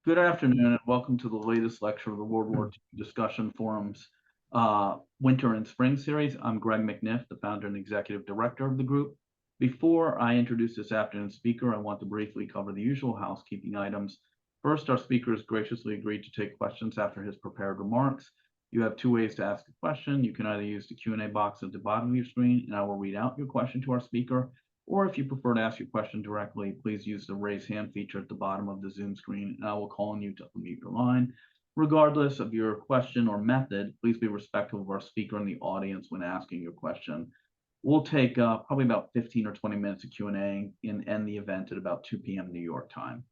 Good afternoon and welcome to the latest lecture of the World War II Discussion Forum's Winter and Spring series. I'm Greg McNiff, the founder and executive director of the group. Before I introduce this afternoon's speaker, I want to briefly cover the usual housekeeping items. First, our speaker has graciously agreed to take questions after his prepared remarks. You have two ways to ask a question. You can either use the Q&A box at the bottom of your screen, and I will read out your question to our speaker, or if you prefer to ask your question directly, please use the raise hand feature at the bottom of the Zoom screen, and I will call on you to unmute your line. Regardless of your question or method, please be respectful of our speaker and the audience when asking your question. We'll take probably about 15 or 20 minutes of Q&A and end the event at about 2 p.m. New York time.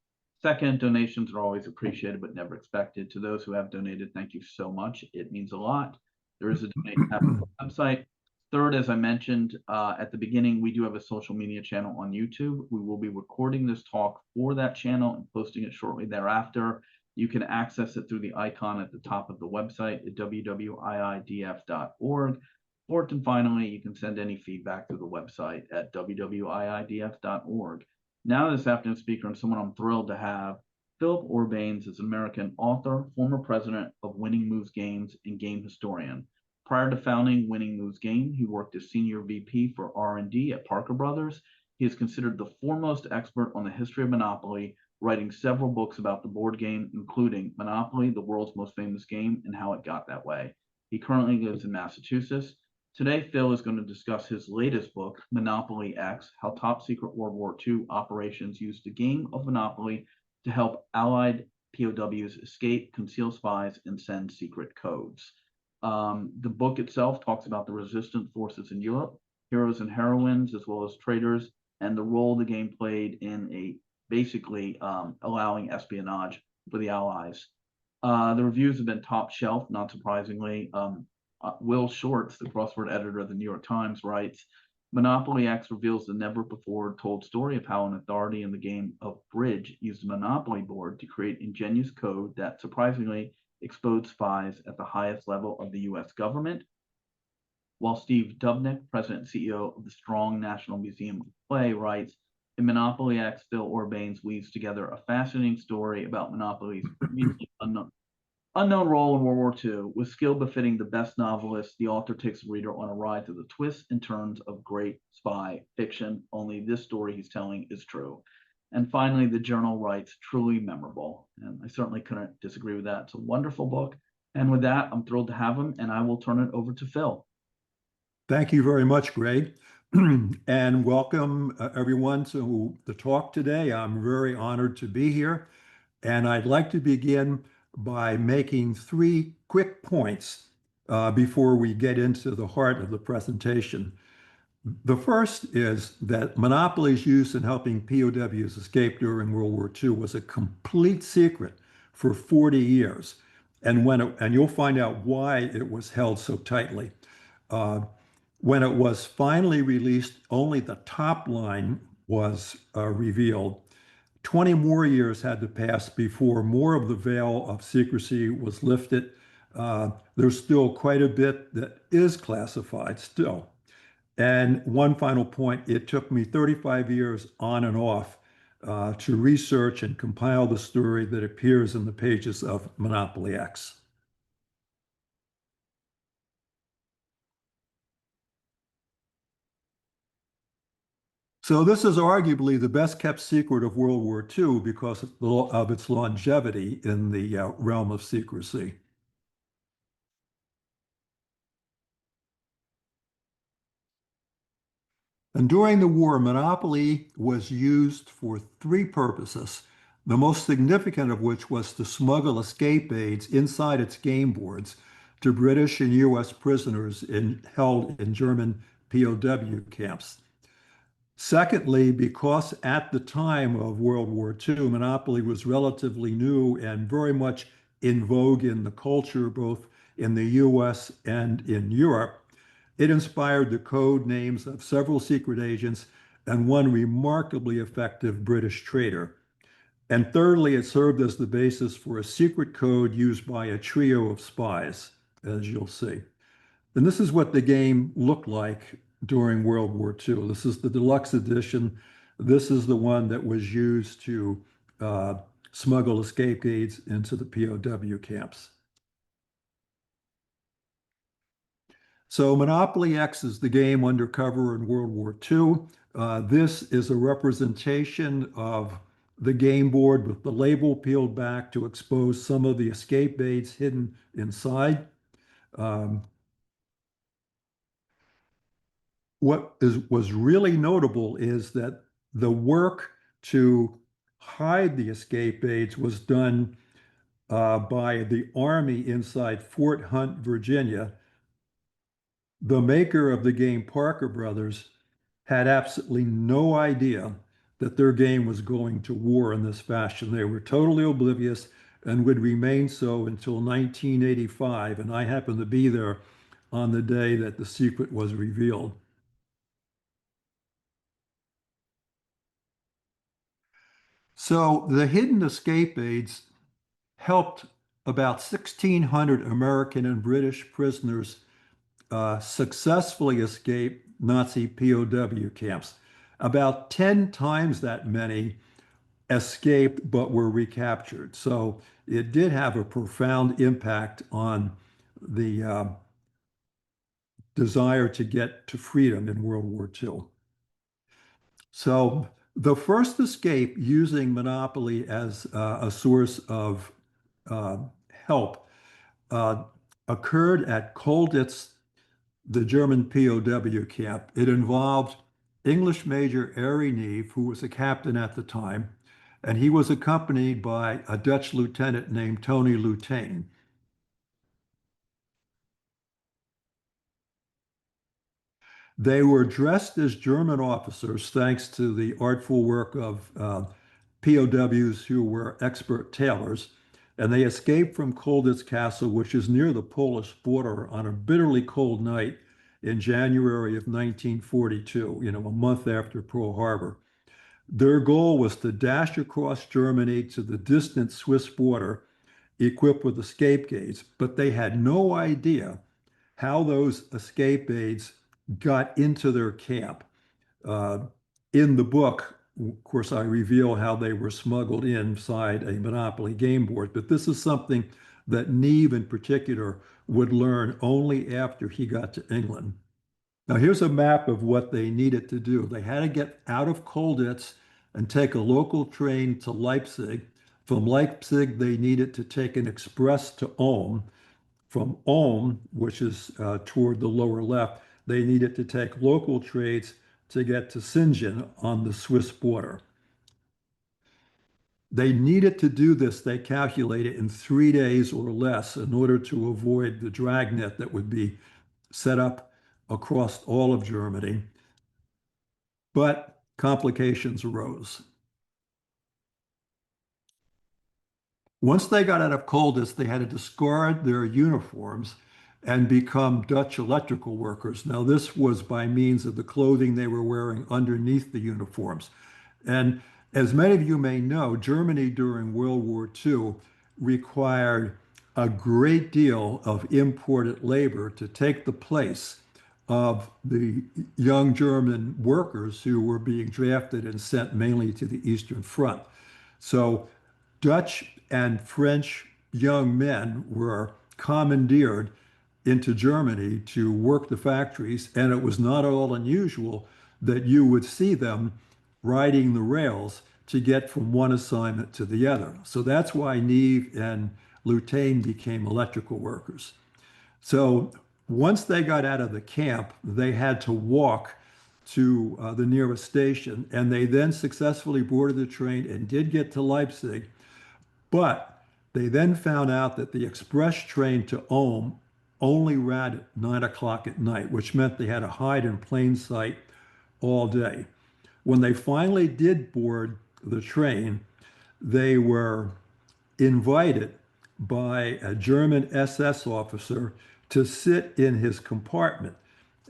Second, donations are always appreciated but never expected. To those who have donated, thank you so much. It means a lot. There is a donate tab on the website. Third, as I mentioned at the beginning, we do have a social media channel on YouTube. We will be recording this talk for that channel and posting it shortly thereafter. You can access it through the icon at the top of the website at wwiidf.org. Fourth and finally, you can send any feedback through the website at wwiidf.org. Now this afternoon's speaker and someone I'm thrilled to have, Phillip Orbanes is an American author, former president of Winning Moves Games, and game historian. Prior to founding Winning Moves Game, he worked as senior VP for R&D at Parker Brothers. He is considered the foremost expert on the history of Monopoly, writing several books about the board game, including Monopoly, the world's most famous game, and how it got that way. He currently lives in Massachusetts. Today, Phil is going to discuss his latest book, Monopoly X, How Top Secret World War II Operations Used the Game of Monopoly to help Allied POWs escape, conceal spies, and send secret codes. The book itself talks about the resistant forces in Europe, heroes and heroines, as well as traitors, and the role the game played in basically allowing espionage for the Allies. The reviews have been top shelf, not surprisingly. Will Shortz, the crossword editor of the New York Times, writes, Monopoly X reveals the never before told story of how an authority in the game of bridge used a Monopoly board to create ingenious code that surprisingly exposed spies at the highest level of the U.S. government. While Steve Dubnyk, president and CEO of the Strong National Museum of Play, writes, in Monopoly X, Phil Orbanes weaves together a fascinating story about Monopoly's unknown role in World War II. With skill befitting the best novelist, the author takes the reader on a ride through the twists and turns of great spy fiction. Only this story he's telling is true. And finally, the journal writes, truly memorable. And I certainly couldn't disagree with that. It's a wonderful book. And with that, I'm thrilled to have him, and I will turn it over to Phil. Thank you very much, Greg. And welcome everyone to the talk today. I'm very honored to be here. And I'd like to begin by making three quick points before we get into the heart of the presentation. The first is that Monopoly's use in helping POWs escape during World War II was a complete secret for 40 years. And you'll find out why it was held so tightly. When it was finally released, only the top line was revealed. 20 more years had to pass before more of the veil of secrecy was lifted. There's still quite a bit that is classified still. And one final point, it took me 35 years on and off to research and compile the story that appears in the pages of Monopoly X. So this is arguably the best kept secret of World War II because of its longevity in the realm of secrecy. And during the war, Monopoly was used for three purposes, the most significant of which was to smuggle escape aids inside its game boards to British and US prisoners held in German POW camps. Secondly, because at the time of World War II, Monopoly was relatively new and very much in vogue in the culture, both in the US and in Europe, it inspired the code names of several secret agents and one remarkably effective British traitor. And thirdly, it served as the basis for a secret code used by a trio of spies, as you'll see. And this is what the game looked like during World War II. This is the deluxe edition. This is the one that was used to smuggle escape aids into the POW camps. So Monopoly X is the game undercover in World War II. This is a representation of the game board with the label peeled back to expose some of the escape aids hidden inside. Um, was really notable is that the work to hide the escape aids was done by the Army inside Fort Hunt, Virginia. The maker of the game, Parker Brothers, had absolutely no idea that their game was going to war in this fashion. They were totally oblivious and would remain so until 1985. And I happened to be there on the day that the secret was revealed. So the hidden escape aids helped about 1,600 American and British prisoners successfully escape Nazi POW camps. About 10 times that many escaped but were recaptured. So it did have a profound impact on the desire to get to freedom in World War II. So the first escape using Monopoly as a source of uh, help uh, occurred at Colditz, the German POW camp. It involved English Major Harry Neve, who was a captain at the time, and he was accompanied by a Dutch lieutenant named Tony Lutane. They were dressed as German officers, thanks to the artful work of POWs who were expert tailors, and they escaped from Colditz Castle, which is near the Polish border, on a bitterly cold night in January of 1942, a month after Pearl Harbor. Their goal was to dash across Germany to the distant Swiss border, equipped with escape gates, but they had no idea how those escape aids got into their camp. Uh, in the book, of course, I reveal how they were smuggled inside a Monopoly game board, but this is something that Neve in particular would learn only after he got to England. Now, here's a map of what they needed to do. They had to get out of Colditz and take a local train to Leipzig. From Leipzig, they needed to take an express to Ulm. From Ulm, which is toward the lower left, they needed to take local trains to get to Singen on the Swiss border. They needed to do this, they calculated, in 3 days or less in order to avoid the dragnet that would be set up across all of Germany. But complications arose. Once they got out of Colditz, they had to discard their uniforms and become Dutch electrical workers. Now, this was by means of the clothing they were wearing underneath the uniforms. And as many of you may know, Germany during World War II required a great deal of imported labor to take the place of the young German workers who were being drafted and sent mainly to the Eastern Front. So Dutch and French young men were commandeered into Germany to work the factories, and it was not at all unusual that you would see them riding the rails to get from one assignment to the other. So that's why Neve and Lutane became electrical workers. So once they got out of the camp, they had to walk to the nearest station, and they then successfully boarded the train and did get to Leipzig. But they then found out that the express train to Ulm only ran at 9 o'clock at night, which meant they had to hide in plain sight all day. When they finally did board the train, they were invited by a German SS officer to sit in his compartment.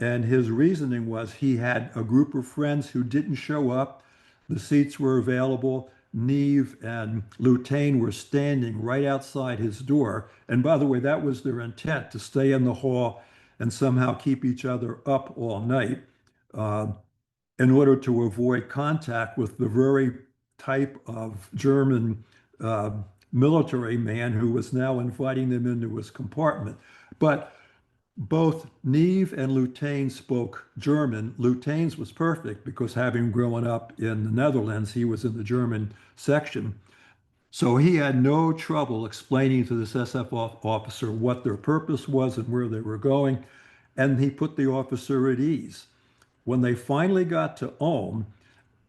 And his reasoning was he had a group of friends who didn't show up. The seats were available. Neve and Lutane were standing right outside his door. And by the way, that was their intent, to stay in the hall and somehow keep each other up all night in order to avoid contact with the very type of German uh, military man who was now inviting them into his compartment. But both Neve and Lutane spoke German. Lutane's was perfect because having grown up in the Netherlands, he was in the German section. So he had no trouble explaining to this SF officer what their purpose was and where they were going, and he put the officer at ease. When they finally got to Ulm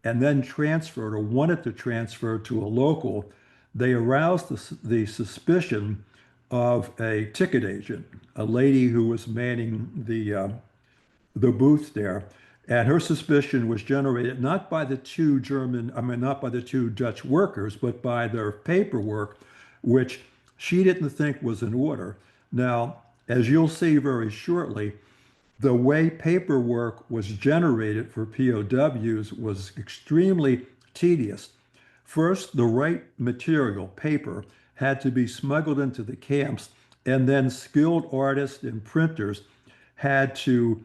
and then transferred or wanted to transfer to a local, they aroused the suspicion of a ticket agent, a lady who was manning the booth there. And her suspicion was generated not by the two not by the two Dutch workers, but by their paperwork, which she didn't think was in order. Now, as you'll see very shortly, the way paperwork was generated for POWs was extremely tedious. First, the right material, paper, had to be smuggled into the camps, and then skilled artists and printers had to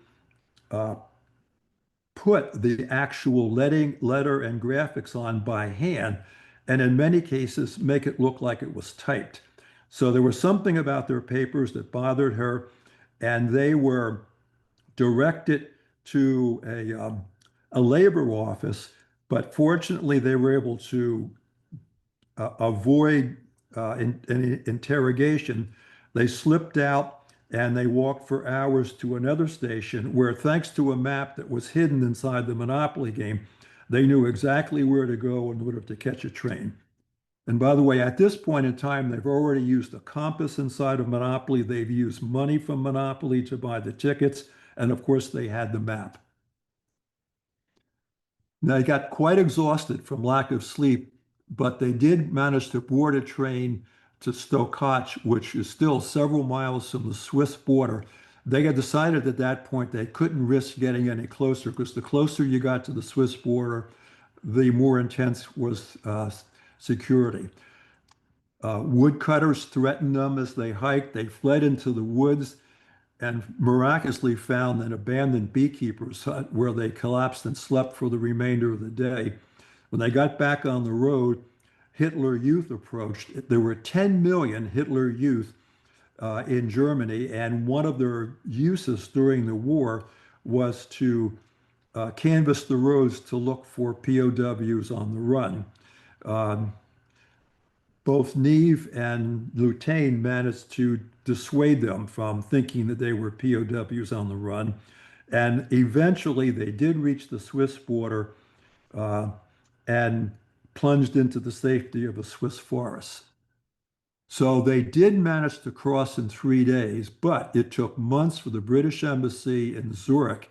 put the actual letter and graphics on by hand, and in many cases make it look like it was typed. So there was something about their papers that bothered her, and they were directed to a labor office, but fortunately they were able to avoid any interrogation. They slipped out and they walked for hours to another station where, thanks to a map that was hidden inside the Monopoly game, they knew exactly where to go in order to catch a train. And by the way, at this point in time, they've already used a compass inside of Monopoly. They've used money from Monopoly to buy the tickets. And of course, they had the map. Now, they got quite exhausted from lack of sleep, but they did manage to board a train to Stokach, which is still several miles from the Swiss border. They had decided at that point they couldn't risk getting any closer because the closer you got to the Swiss border, the more intense was security. Woodcutters threatened them as they hiked. They fled into the woods and miraculously found an abandoned beekeeper's hut where they collapsed and slept for the remainder of the day. When they got back on the road, Hitler Youth approached. There were 10 million Hitler Youth in Germany, and one of their uses during the war was to canvass the roads to look for POWs on the run. Both Neve and Lutane managed to dissuade them from thinking that they were POWs on the run. And eventually they did reach the Swiss border and plunged into the safety of the Swiss forests. So they did manage to cross in 3 days, but it took months for the British Embassy in Zurich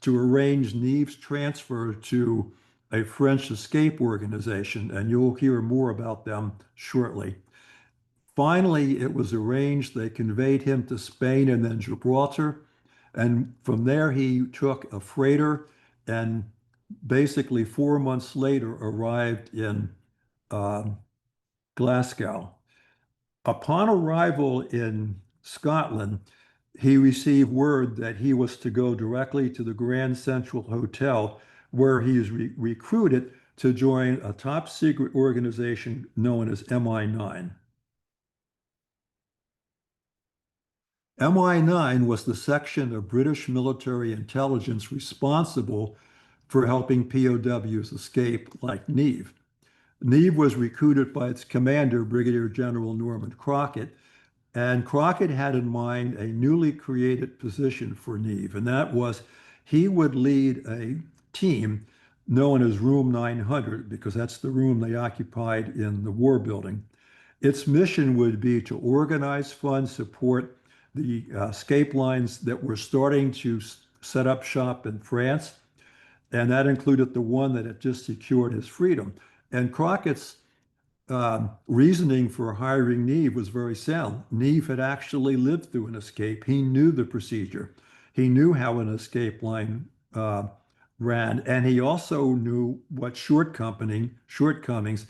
to arrange Neve's transfer to a French escape organization, and you'll hear more about them shortly. Finally, it was arranged. They conveyed him to Spain and then Gibraltar. And from there, he took a freighter and basically 4 months later arrived in Glasgow. Upon arrival in Scotland, he received word that he was to go directly to the Grand Central Hotel, where he is recruited to join a top secret organization known as MI9. MI9 was the section of British military intelligence responsible for helping POWs escape, like Neve. Neve was recruited by its commander, Brigadier General Norman Crockett, and Crockett had in mind a newly created position for Neve, and that was he would lead a team known as Room 900, because that's the room they occupied in the war building. Its mission would be to organize, fund, support the escape lines that were starting to set up shop in France, and that included the one that had just secured his freedom. And Crockett's reasoning for hiring Neve was very sound. Neve had actually lived through an escape. He knew the procedure. He knew how an escape line ran, and he also knew what shortcomings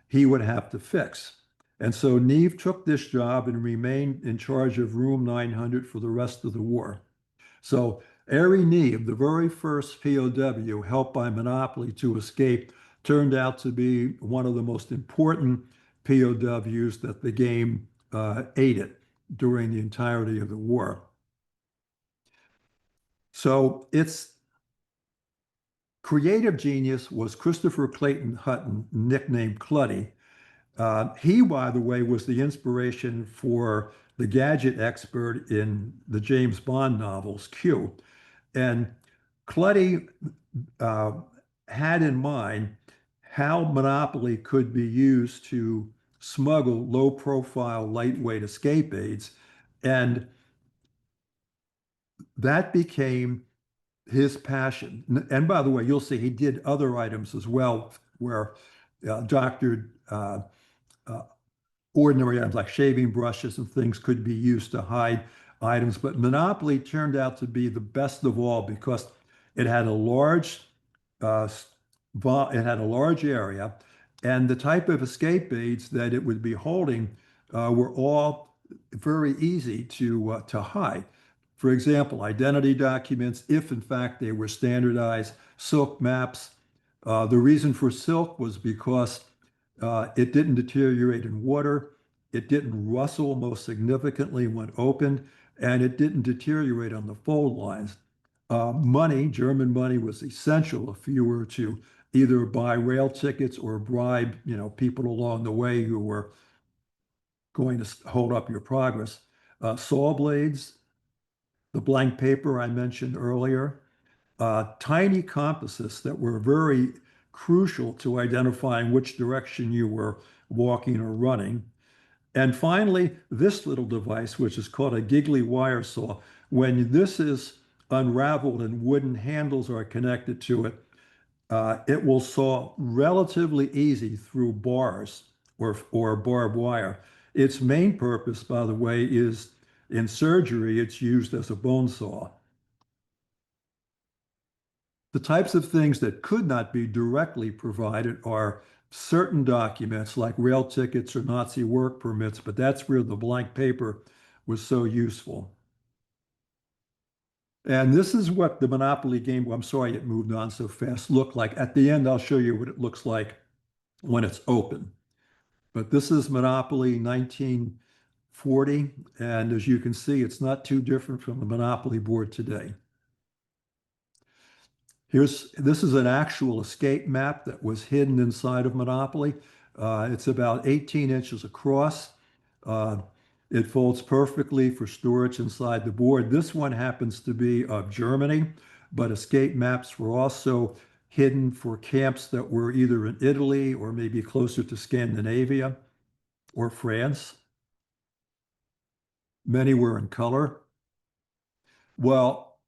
he would have to fix. And so Neve took this job and remained in charge of Room 900 for the rest of the war. So Ari Neve, the very first POW helped by Monopoly to escape, turned out to be one of the most important POWs that the game aided during the entirety of the war. So its creative genius was Christopher Clayton Hutton, nicknamed Clutty. He, by the way, was the inspiration for the gadget expert in the James Bond novels, Q. And Clutty had in mind how Monopoly could be used to smuggle low-profile, lightweight escape aids. And that became his passion. And by the way, you'll see he did other items as well, where doctored ordinary items like shaving brushes and things could be used to hide items. But Monopoly turned out to be the best of all because it had a large area, and the type of escape aids that it would be holding were all very easy to hide. For example, identity documents, if in fact they were standardized, silk maps. The reason for silk was because it didn't deteriorate in water, it didn't rustle most significantly when opened, and it didn't deteriorate on the fold lines. Money, German money, was essential if you were to either buy rail tickets or bribe, people along the way who were going to hold up your progress. Saw blades, the blank paper I mentioned earlier, tiny compasses that were very crucial to identifying which direction you were walking or running. And finally, this little device, which is called a giggly wire saw. When this is unraveled and wooden handles are connected to it, it will saw relatively easy through bars or barbed wire. Its main purpose, by the way, is in surgery, it's used as a bone saw. The types of things that could not be directly provided are certain documents like rail tickets or Nazi work permits, but that's where the blank paper was so useful. And this is what the Monopoly game, well, I'm sorry it moved on so fast, looked like. At the end, I'll show you what it looks like when it's open. But this is Monopoly 1940, and as you can see, it's not too different from the Monopoly board today. This is an actual escape map that was hidden inside of Monopoly. It's about 18 inches across. It folds perfectly for storage inside the board. This one happens to be of Germany, but escape maps were also hidden for camps that were either in Italy or maybe closer to Scandinavia or France. Many were in color. Well,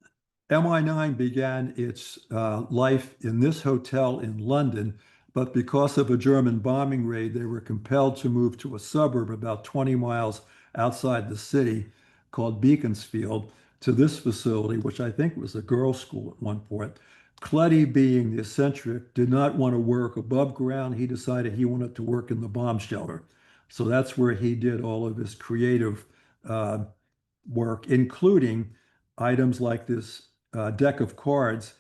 MI9 began its life in this hotel in London, but because of a German bombing raid, they were compelled to move to a suburb about 20 miles outside the city called Beaconsfield to this facility, which I think was a girls' school at one point. Clutty, being the eccentric, did not want to work above ground. He decided he wanted to work in the bomb shelter. So that's where he did all of his creative work, including items like this deck of cards.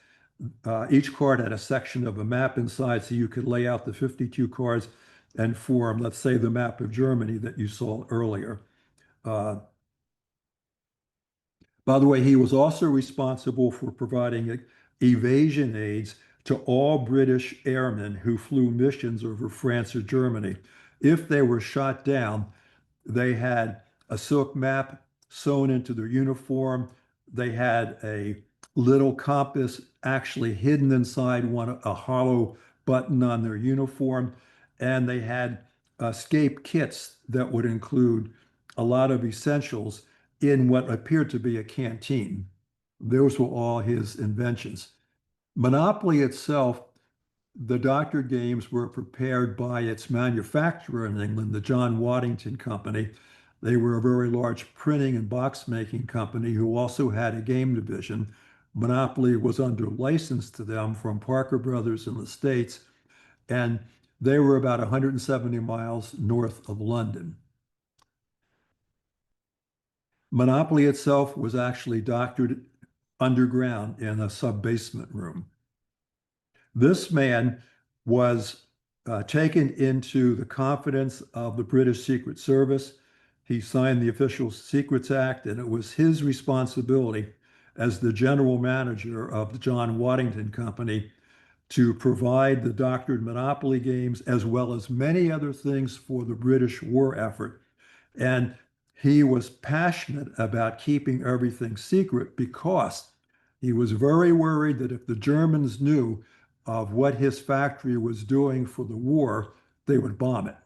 Each card had a section of a map inside, so you could lay out the 52 cards and form, let's say, the map of Germany that you saw earlier. By the way, he was also responsible for providing evasion aids to all British airmen who flew missions over France or Germany. If they were shot down, they had a silk map sewn into their uniform. They had a little compass actually hidden inside a hollow button on their uniform. And they had escape kits that would include a lot of essentials in what appeared to be a canteen. Those were all his inventions. Monopoly itself, the doctored games were prepared by its manufacturer in England, the John Waddington Company. They were a very large printing and box making company who also had a game division. Monopoly was under license to them from Parker Brothers in the States, and they were about 170 miles north of London. Monopoly itself was actually doctored underground in a sub-basement room. This man was taken into the confidence of the British Secret Service. He signed the Official Secrets Act, and it was his responsibility as the general manager of the John Waddington Company to provide the doctored monopoly games as well as many other things for the British war effort. And he was passionate about keeping everything secret because he was very worried that if the Germans knew of what his factory was doing for the war, they would bomb it.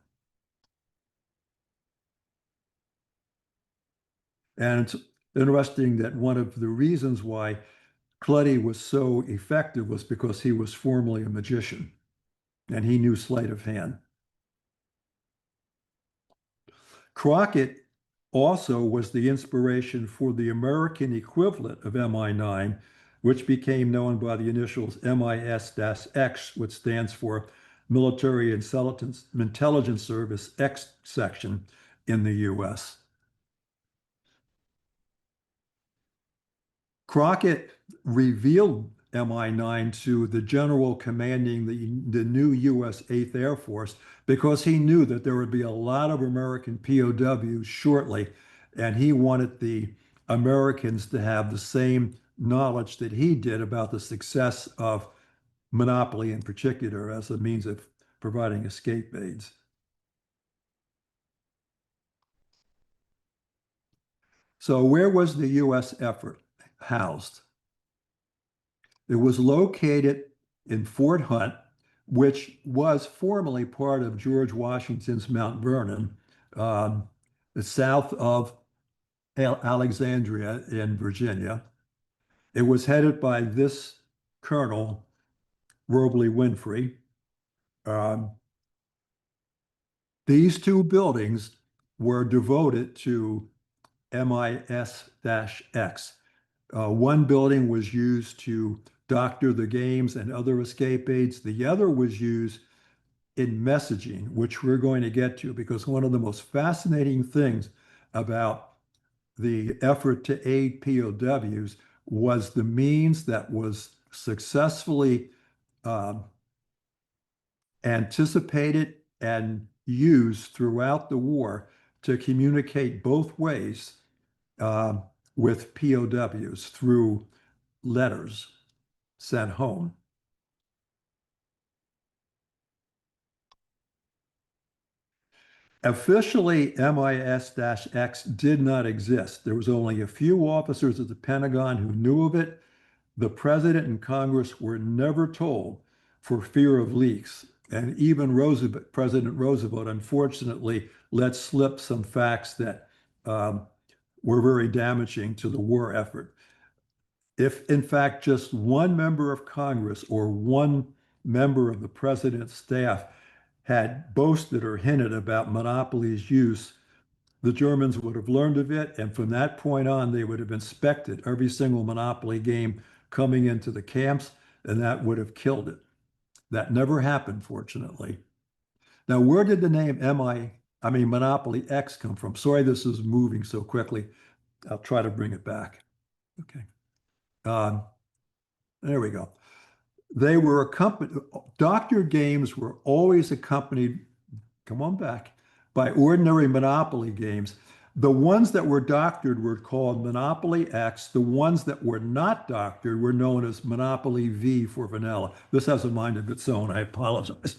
And it's interesting that one of the reasons why Clutty was so effective was because he was formerly a magician and he knew sleight of hand. Crockett also was the inspiration for the American equivalent of MI9, which became known by the initials MIS-X, which stands for Military Intelligence Service X section in the US. Crockett revealed MI9 to the general commanding the new US 8th Air Force because he knew that there would be a lot of American POWs shortly, and he wanted the Americans to have the same knowledge that he did about the success of monopoly in particular as a means of providing escape aids. So where was the US effort housed? It was located in Fort Hunt, which was formerly part of George Washington's Mount Vernon, south of Alexandria in Virginia. It was headed by this Colonel, Robley Winfrey. These two buildings were devoted to MIS-X. One building was used to doctor the games and other escape aids. The other was used in messaging, which we're going to get to, because one of the most fascinating things about the effort to aid POWs was the means that was successfully anticipated and used throughout the war to communicate both ways with POWs through letters sent home. Officially, MIS-X did not exist. There was only a few officers at the Pentagon who knew of it. The president and Congress were never told for fear of leaks. And even President Roosevelt, unfortunately, let slip some facts that were very damaging to the war effort. If, in fact, just one member of Congress or one member of the president's staff had boasted or hinted about monopoly's use, the Germans would have learned of it. And from that point on, they would have inspected every single monopoly game coming into the camps, and that would have killed it. That never happened, fortunately. Now, where did the name Monopoly X come from? Sorry, this is moving so quickly. I'll try to bring it back. Okay. There we go. They were accompanied, doctored games were always accompanied, come on back, by ordinary Monopoly games. The ones that were doctored were called Monopoly X. The ones that were not doctored were known as Monopoly V for vanilla. This has a mind of its own, I apologize.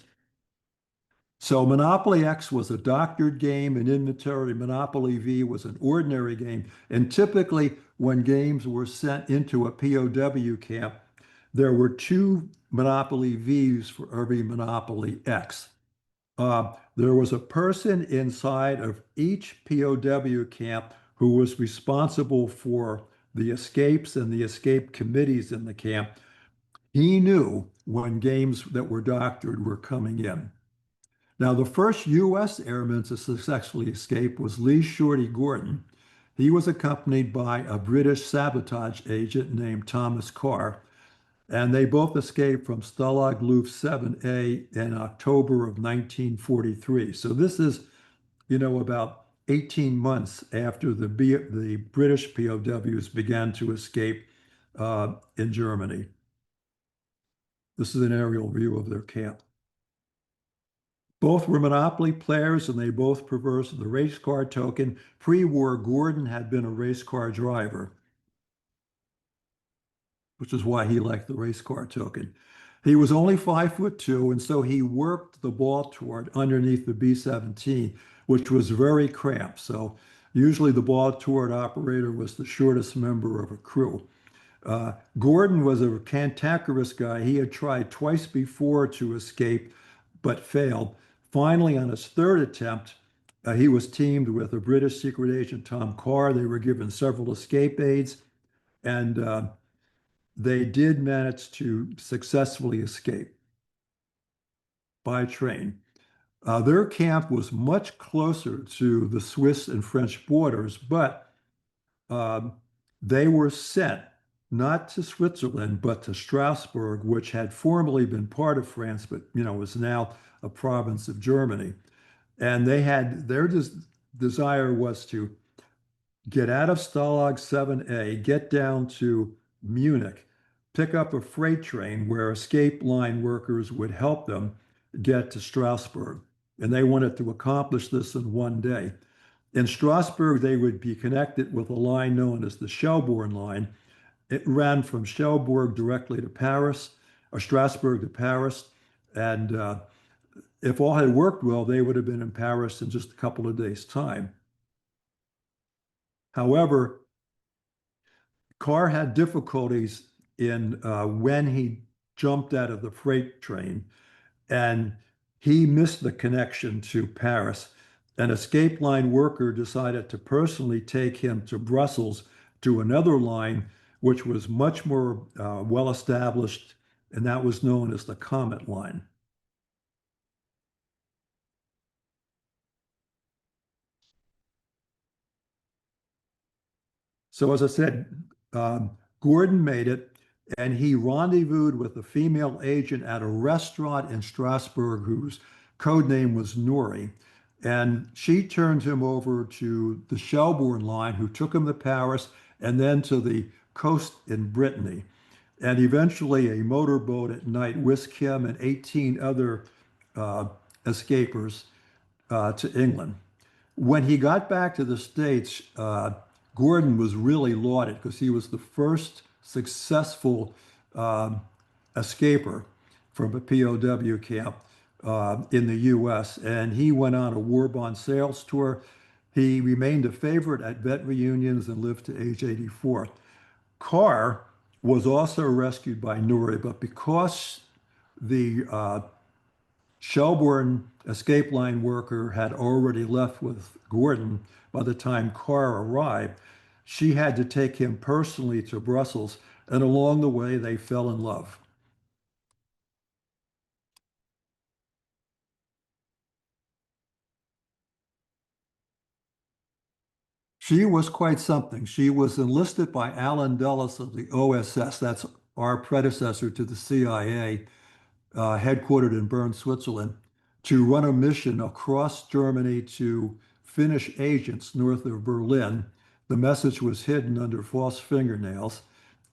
So Monopoly X was a doctored game, and inventory Monopoly V was an ordinary game. And typically, when games were sent into a POW camp, there were two Monopoly Vs for every Monopoly X. There was a person inside of each POW camp who was responsible for the escapes and the escape committees in the camp. He knew when games that were doctored were coming in. Now, the first U.S. airman to successfully escape was Lee Shorty Gordon. He was accompanied by a British sabotage agent named Thomas Carr, and they both escaped from Stalag Luft 7A in October of 1943. So this is, about 18 months after the British POWs began to escape in Germany. This is an aerial view of their camp. Both were Monopoly players and they both preferred the race car token. Pre-war, Gordon had been a race car driver, which is why he liked the race car token. He was only 5'2", and so he worked the ball toward underneath the B-17, which was very cramped. So usually the ball toward operator was the shortest member of a crew. Gordon was a cantankerous guy. He had tried twice before to escape, but failed. Finally, on his third attempt, he was teamed with a British secret agent, Tom Carr. They were given several escape aids, and they did manage to successfully escape by train. Their camp was much closer to the Swiss and French borders, but um, they were sent not to Switzerland, but to Strasbourg, which had formerly been part of France, but was now a province of Germany. And they had their desire was to get out of Stalag 7A, get down to Munich, pick up a freight train where escape line workers would help them get to Strasbourg. And they wanted to accomplish this in one day. In Strasbourg, they would be connected with a line known as the Shelbourne line. It ran from Cherbourg directly to Paris, or Strasbourg to Paris. And if all had worked well, they would have been in Paris in just a couple of days' time. However, Carr had difficulties in when he jumped out of the freight train, and he missed the connection to Paris. An escape line worker decided to personally take him to Brussels to another line, which was much more well established, and that was known as the Comet Line. So as I said, Gordon made it, and he rendezvoused with a female agent at a restaurant in Strasbourg whose code name was Nori. And she turned him over to the Shelbourne line, who took him to Paris and then to the coast in Brittany. And eventually a motorboat at night whisked him and 18 other escapers to England. When he got back to the States, Gordon was really lauded because he was the first successful escaper from a POW camp in the US. And he went on a war bond sales tour. He remained a favorite at vet reunions and lived to age 84. Carr was also rescued by Nuri, but because the Shelbourne escape line worker had already left with Gordon by the time Carr arrived, she had to take him personally to Brussels, and along the way they fell in love. She was quite something. She was enlisted by Alan Dulles of the OSS, that's our predecessor to the CIA, headquartered in Bern, Switzerland, to run a mission across Germany to Finnish agents north of Berlin. The message was hidden under false fingernails,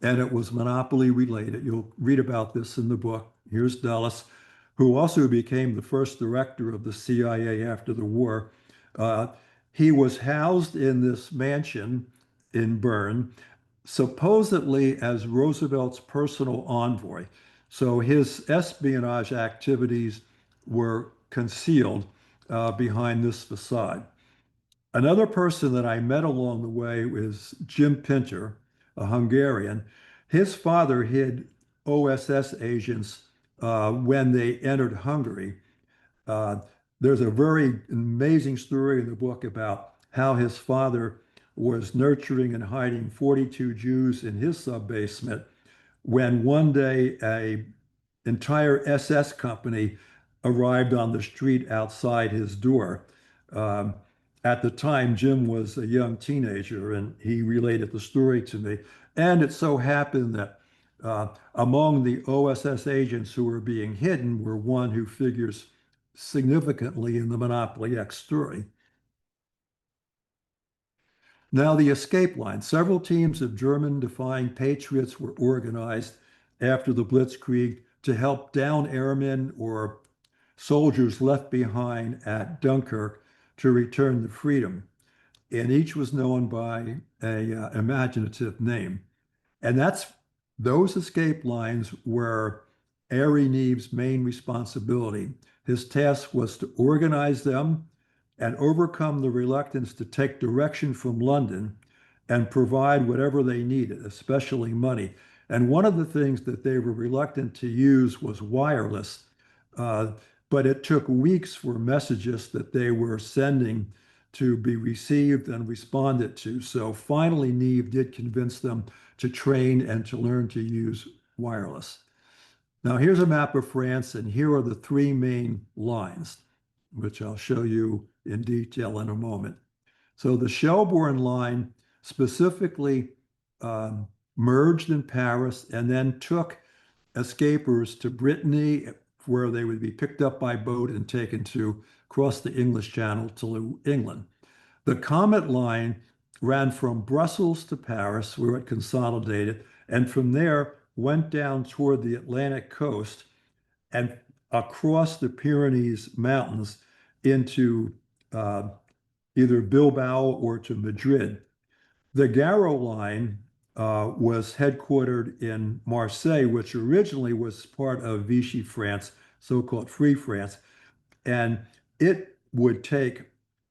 and it was monopoly related. You'll read about this in the book. Here's Dulles, who also became the first director of the CIA after the war. He was housed in this mansion in Bern, supposedly as Roosevelt's personal envoy. So his espionage activities were concealed behind this facade. Another person that I met along the way was Jim Pinter, a Hungarian. His father hid OSS agents when they entered Hungary. Uh, there's a very amazing story in the book about how his father was nurturing and hiding 42 Jews in his sub-basement when one day a entire SS company arrived on the street outside his door. Um, at the time, Jim was a young teenager, and he related the story to me. And it so happened that among the OSS agents who were being hidden were one who figures significantly in the Monopoly X story. Now, the escape line. Several teams of German-defying patriots were organized after the Blitzkrieg to help down airmen or soldiers left behind at Dunkirk to return to freedom. And each was known by a imaginative name. And those escape lines were Harry Neve's main responsibility. His task was to organize them and overcome the reluctance to take direction from London and provide whatever they needed, especially money. And one of the things that they were reluctant to use was wireless, uh, but it took weeks for messages that they were sending to be received and responded to. So finally, Neve did convince them to train and to learn to use wireless. Now, here's a map of France, and here are the three main lines, which I'll show you in detail in a moment. So the Shelbourne line specifically merged in Paris and then took escapers to Brittany, where they would be picked up by boat and taken to cross the English Channel to England. The Comet line ran from Brussels to Paris, where it consolidated, and from there went down toward the Atlantic coast and across the Pyrenees Mountains into either Bilbao or to Madrid. The Garo line was headquartered in Marseille, which originally was part of Vichy France, so-called Free France, and it would take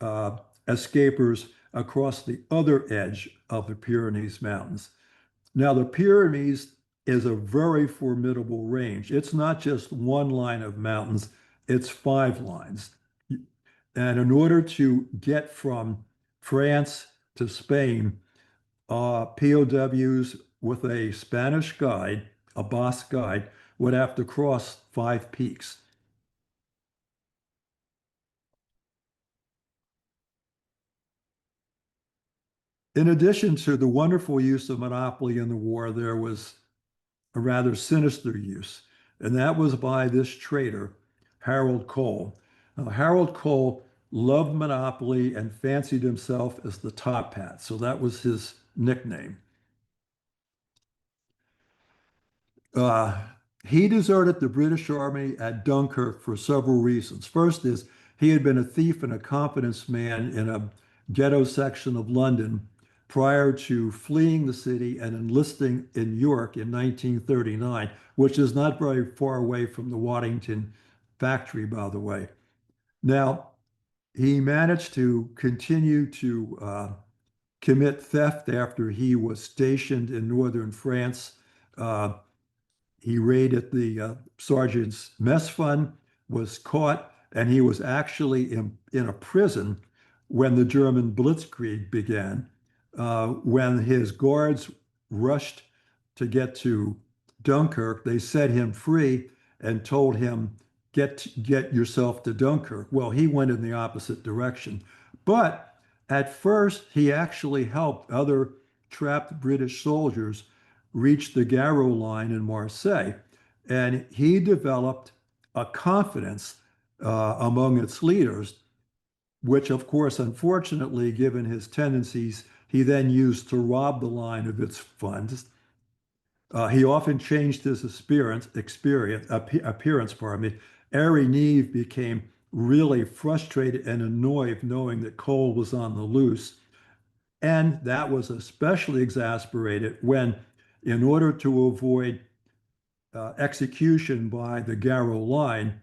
escapers across the other edge of the Pyrenees Mountains. Now, the Pyrenees is a very formidable range. It's not just one line of mountains, it's 5 lines. And in order to get from France to Spain, POWs with a Spanish guide, a Basque guide, would have to cross 5 peaks. In addition to the wonderful use of monopoly in the war, there was a rather sinister use, and that was by this traitor, Harold Cole. Now, Harold Cole loved monopoly and fancied himself as the top hat, so that was his nickname. He deserted the British Army at Dunkirk for several reasons. First is he had been a thief and a confidence man in a ghetto section of London prior to fleeing the city and enlisting in York in 1939, which is not very far away from the Waddington factory, by the way. Now, he managed to continue to commit theft after he was stationed in northern France. He raided the sergeant's mess fund, was caught, and he was actually in a prison when the German blitzkrieg began. When his guards rushed to get to Dunkirk, they set him free and told him, get yourself to Dunkirk. Well, he went in the opposite direction. But at first, he actually helped other trapped British soldiers reach the Garo line in Marseille. And he developed a confidence among its leaders, which, of course, unfortunately, given his tendencies, he then used to rob the line of its funds. He often changed his appearance, pardon me. Harry Neve became really frustrated and annoyed knowing that Cole was on the loose. And that was especially exasperated when, in order to avoid execution by the Garo line,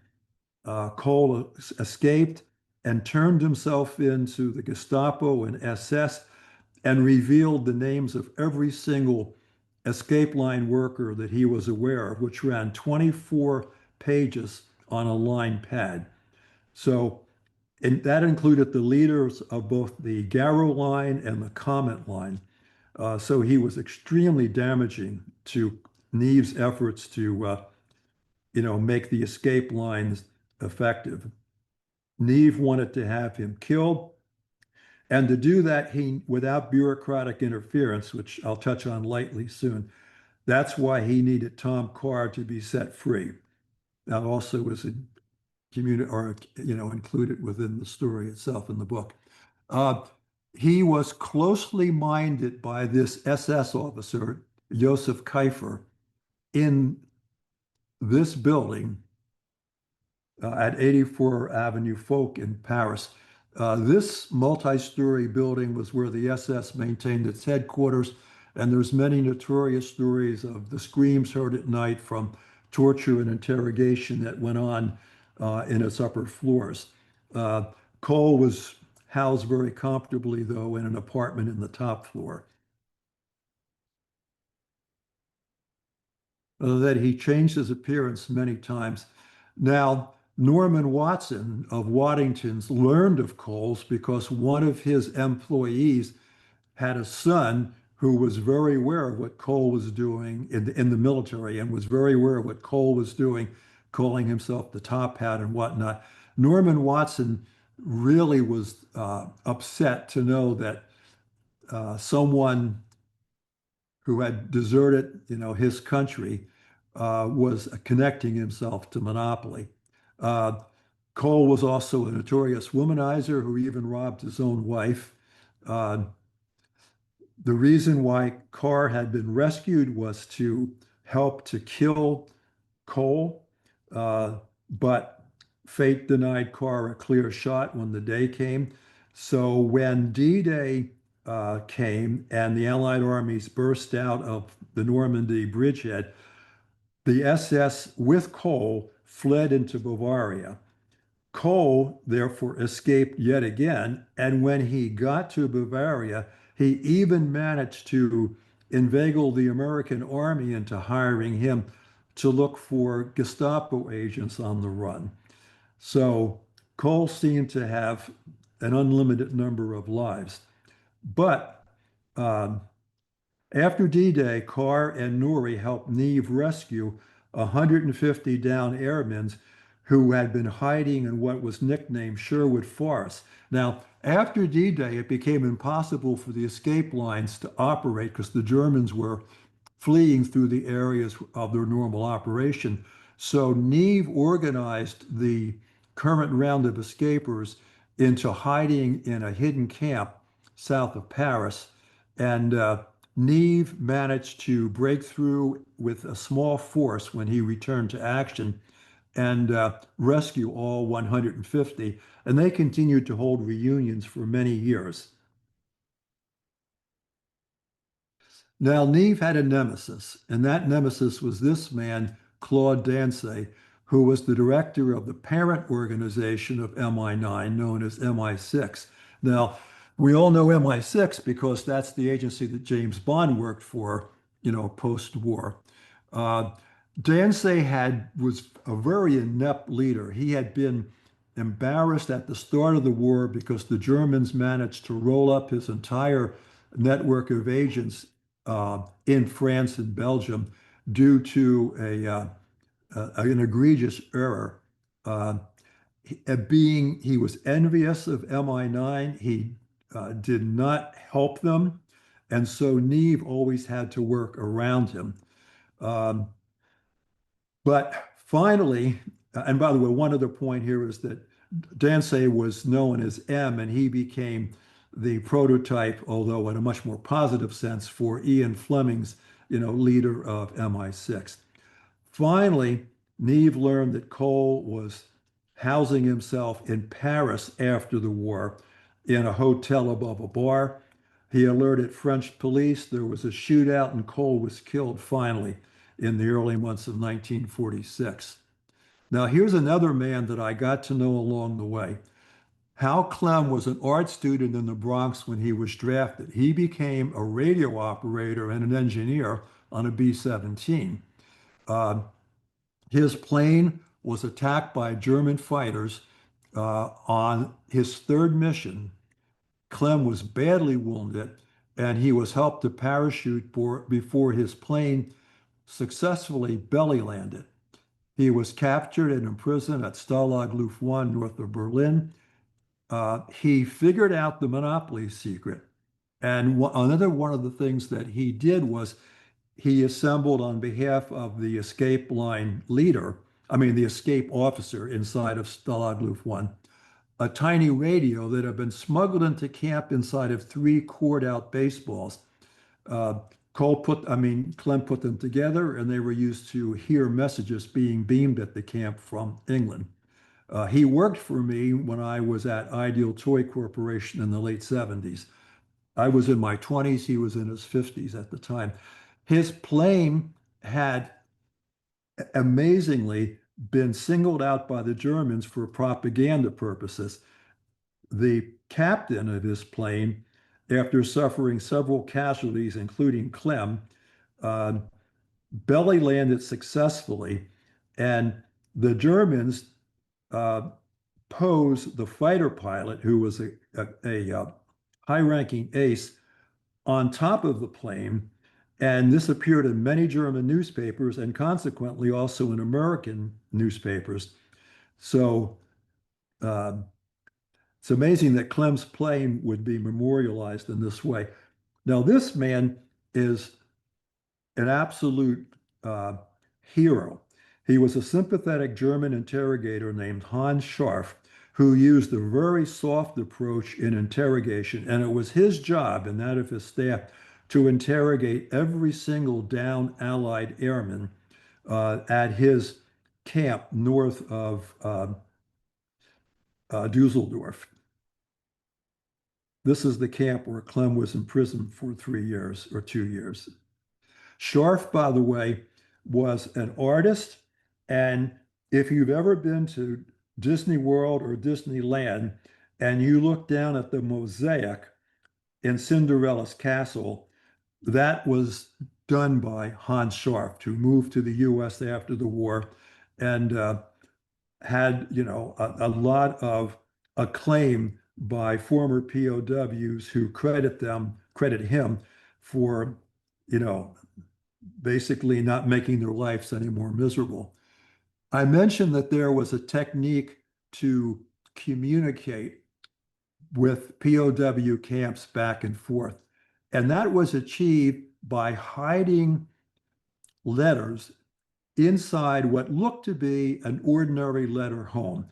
Cole escaped and turned himself into the Gestapo and SS and revealed the names of every single escape line worker that he was aware of, which ran 24 pages on a line pad. So, and that included the leaders of both the Garo line and the Comet line. So he was extremely damaging to Neve's efforts to, make the escape lines effective. Neve wanted to have him killed. And to do that, without bureaucratic interference, which I'll touch on lightly soon, that's why he needed Tom Carr to be set free. That also was included within the story itself in the book. He was closely minded by this SS officer, Joseph Kiefer, in this building at 84 Avenue Foch in Paris. This multi-story building was where the SS maintained its headquarters, and there's many notorious stories of the screams heard at night from torture and interrogation that went on in its upper floors. Uh, Cole was housed very comfortably, though, in an apartment in the top floor. That he changed his appearance many times. Now, Norman Watson of Waddington's learned of Cole's because one of his employees had a son who was very aware of what Cole was doing in the military and was very aware of what Cole was doing, calling himself the Top Hat and whatnot. Norman Watson really was upset to know that someone who had deserted, his country, was connecting himself to monopoly. Uh, Cole was also a notorious womanizer who even robbed his own wife. Uh, the reason why Carr had been rescued was to help to kill Cole, but fate denied Carr a clear shot when the day came. So when D-Day came and the Allied armies burst out of the Normandy bridgehead, the SS with Cole fled into Bavaria. Cole therefore escaped yet again, and when he got to Bavaria, he even managed to inveigle the American army into hiring him to look for Gestapo agents on the run. So Cole seemed to have an unlimited number of lives. But um, after D-Day, Carr and Norrie helped Neve rescue 150 downed airmen who had been hiding in what was nicknamed Sherwood Forest. Now, after D-Day, it became impossible for the escape lines to operate because the Germans were fleeing through the areas of their normal operation. So Neve organized the current round of escapers into hiding in a hidden camp south of Paris. And Neve managed to break through with a small force when he returned to action and rescue all 150. And they continued to hold reunions for many years. Now, Neve had a nemesis, and that nemesis was this man, Claude Dancey, who was the director of the parent organization of MI9, known as MI6. Now, we all know MI6 because that's the agency that James Bond worked for, post-war. Uh, Dancey was a very inept leader. He had been embarrassed at the start of the war because the Germans managed to roll up his entire network of agents in France and Belgium due to an egregious error. Uh, he was envious of MI9. He did not help them. And so Neve always had to work around him. Um, but finally, and by the way, one other point here is that Dancey was known as M, and he became the prototype, although in a much more positive sense, for Ian Fleming's, leader of MI6. Finally, Neve learned that Cole was housing himself in Paris after the war in a hotel above a bar. He alerted French police. There was a shootout, and Cole was killed finally in the early months of 1946. Now, here's another man that I got to know along the way. Hal Clem was an art student in the Bronx when he was drafted. He became a radio operator and an engineer on a B-17. Uh, his plane was attacked by German fighters on his third mission. Clem was badly wounded, and he was helped to parachute before his plane successfully belly landed. He was captured and imprisoned at Stalag Luft 1 north of Berlin. He figured out the monopoly secret. And another one of the things that he did was he assembled on behalf of the escape line leader, the escape officer inside of Stalag Luft 1, a tiny radio that had been smuggled into camp inside of 3 cord-out baseballs. Uh, Clem put them together, and they were used to hear messages being beamed at the camp from England. He worked for me when I was at Ideal Toy Corporation in the late 70s. I was in my 20s, he was in his 50s at the time. His plane had amazingly been singled out by the Germans for propaganda purposes. The captain of his plane, after suffering several casualties, including Clem, uh, belly landed successfully, and the Germans uh, posed the fighter pilot, who was a high-ranking ace, on top of the plane. And this appeared in many German newspapers and consequently also in American newspapers. So uh, it's amazing that Clem's plane would be memorialized in this way. Now, this man is an absolute uh, hero. He was a sympathetic German interrogator named Hans Scharf, who used a very soft approach in interrogation. And it was his job and that of his staff to interrogate every single downed Allied airman at his camp north of Dusseldorf. This is the camp where Clem was imprisoned for 3 years or 2 years. Scharf, by the way, was an artist. And if you've ever been to Disney World or Disneyland and you look down at the mosaic in Cinderella's castle, that was done by Hans Scharf, who moved to the US after the war and had, a lot of acclaim by former POWs who credit him for, basically not making their lives any more miserable. I mentioned that there was a technique to communicate with POW camps back and forth, and that was achieved by hiding letters inside what looked to be an ordinary letter home.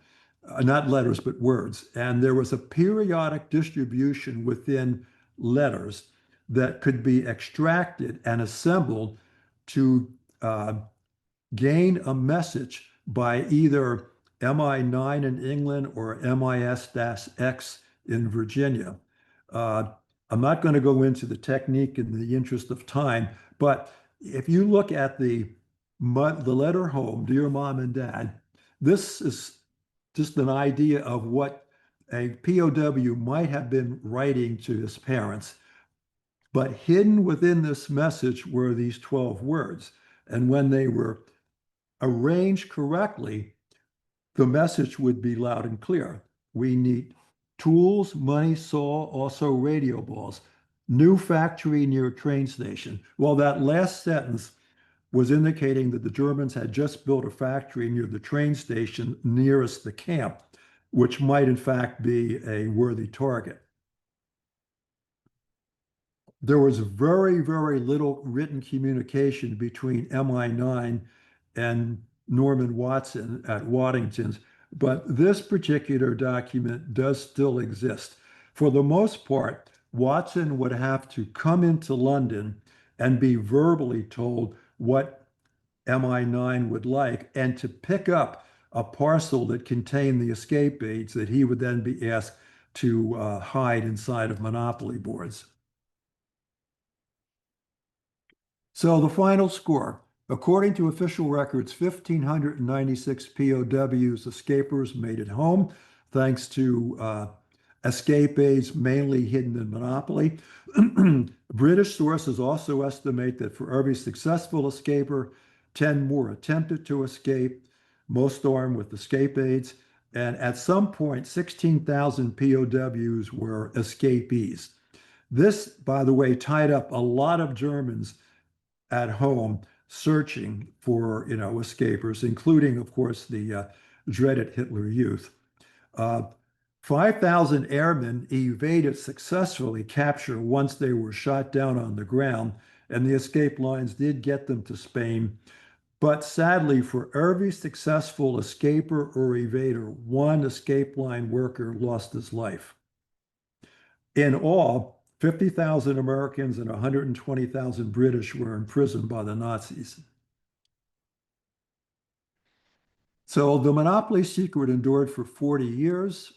Not letters, but words. And there was a periodic distribution within letters that could be extracted and assembled to gain a message by either MI9 in England or MIS-X in Virginia. I'm not going to go into the technique in the interest of time, but if you look at the letter home, Dear Mom and Dad, this is just an idea of what a POW might have been writing to his parents. But hidden within this message were these 12 words. And when they were arranged correctly, the message would be loud and clear. We need tools, money, saw, also radio balls. New factory near train station. Well, that last sentence was indicating that the Germans had just built a factory near the train station nearest the camp, which might in fact be a worthy target. There was very, very little written communication between MI9 and Norman Watson at Waddington's, but this particular document does still exist. For the most part, Watson would have to come into London and be verbally told what MI9 would like, and to pick up a parcel that contained the escape aids that he would then be asked to hide inside of Monopoly boards. So the final score, according to official records, 1,596 POWs, escapers, made it home, thanks to escape aids mainly hidden in Monopoly. British sources also estimate that for every successful escaper, 10 more attempted to escape, most armed with escape aids. And at some point, 16,000 POWs were escapees. This, by the way, tied up a lot of Germans at home searching for, escapers, including, of course, the dreaded Hitler Youth. 5,000 airmen evaded successfully capture once they were shot down on the ground, and the escape lines did get them to Spain. But sadly, for every successful escaper or evader, one escape line worker lost his life. In all, 50,000 Americans and 120,000 British were imprisoned by the Nazis. So the monopoly secret endured for 40 years.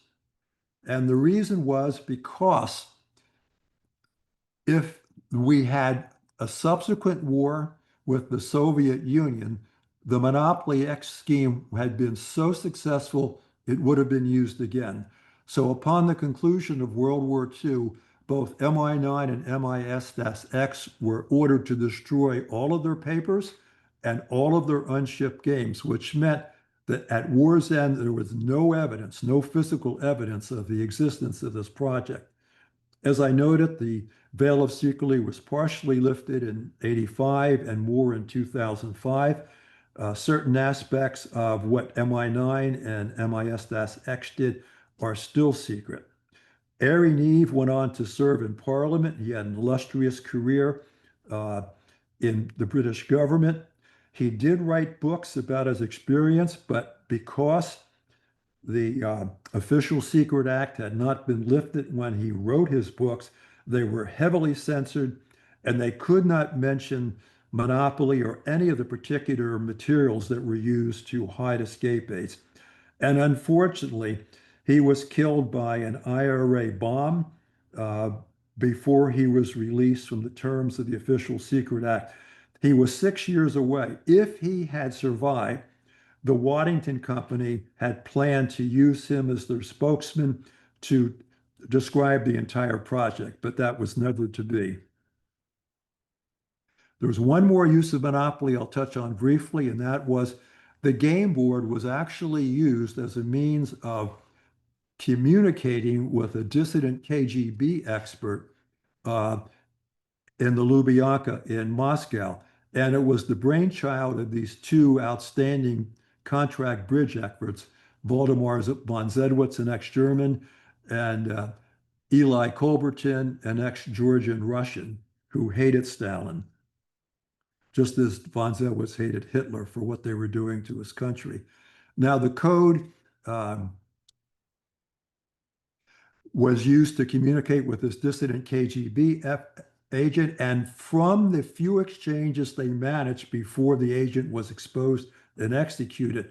And the reason was because if we had a subsequent war with the Soviet Union, the Monopoly X scheme had been so successful, it would have been used again. So upon the conclusion of World War II, both MI9 and MIS-X were ordered to destroy all of their papers and all of their unshipped games, which meant that at war's end, there was no evidence, no physical evidence of the existence of this project. As I noted, the veil of secrecy was partially lifted in 85 and more in 2005. Certain aspects of what MI9 and MIS-X did are still secret. Ari Neve went on to serve in Parliament. He had an illustrious career uh, in the British government. He did write books about his experience, but because the Official Secret Act had not been lifted when he wrote his books, they were heavily censored, and they could not mention monopoly or any of the particular materials that were used to hide escape aids. And unfortunately, he was killed by an IRA bomb uh, before he was released from the terms of the Official Secret Act. He was 6 years away. If he had survived, the Waddington Company had planned to use him as their spokesman to describe the entire project, but that was never to be. There was one more use of Monopoly I'll touch on briefly, and that was the game board was actually used as a means of communicating with a dissident KGB expert uh, in the Lubyanka in Moscow. And it was the brainchild of these two outstanding contract bridge experts, Valdemar von Zedwitz, an ex-German, and Eli Colbertin, an ex-Georgian Russian, who hated Stalin, just as von Zedwitz hated Hitler for what they were doing to his country. Now, the code was used to communicate with this dissident KGB agent, and from the few exchanges they managed before the agent was exposed and executed,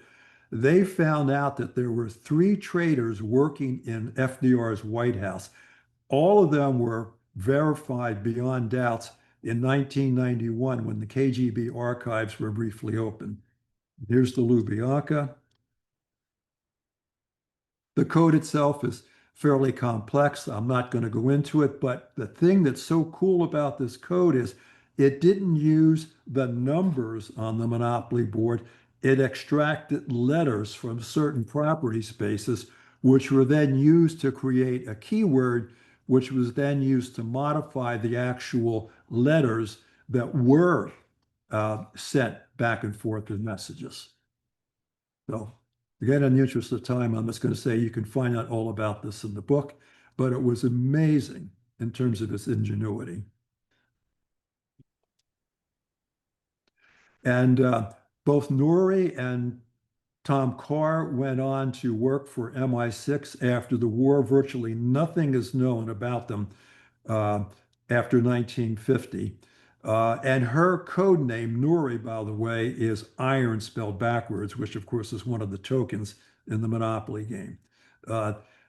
they found out that there were 3 traitors working in FDR's White House. All of them were verified beyond doubts in 1991 when the KGB archives were briefly opened. Here's the Lubyanka. The code itself is fairly complex. I'm not going to go into it, but the thing that's so cool about this code is it didn't use the numbers on the Monopoly board. It extracted letters from certain property spaces, which were then used to create a keyword, which was then used to modify the actual letters that were sent back and forth as messages. So again, in the interest of time, I'm just going to say you can find out all about this in the book, but it was amazing in terms of its ingenuity. And both Nuri and Tom Carr went on to work for MI6 after the war. Virtually nothing is known about them after 1950. And her code name, Nuri, by the way, is iron spelled backwards, which of course is one of the tokens in the Monopoly game.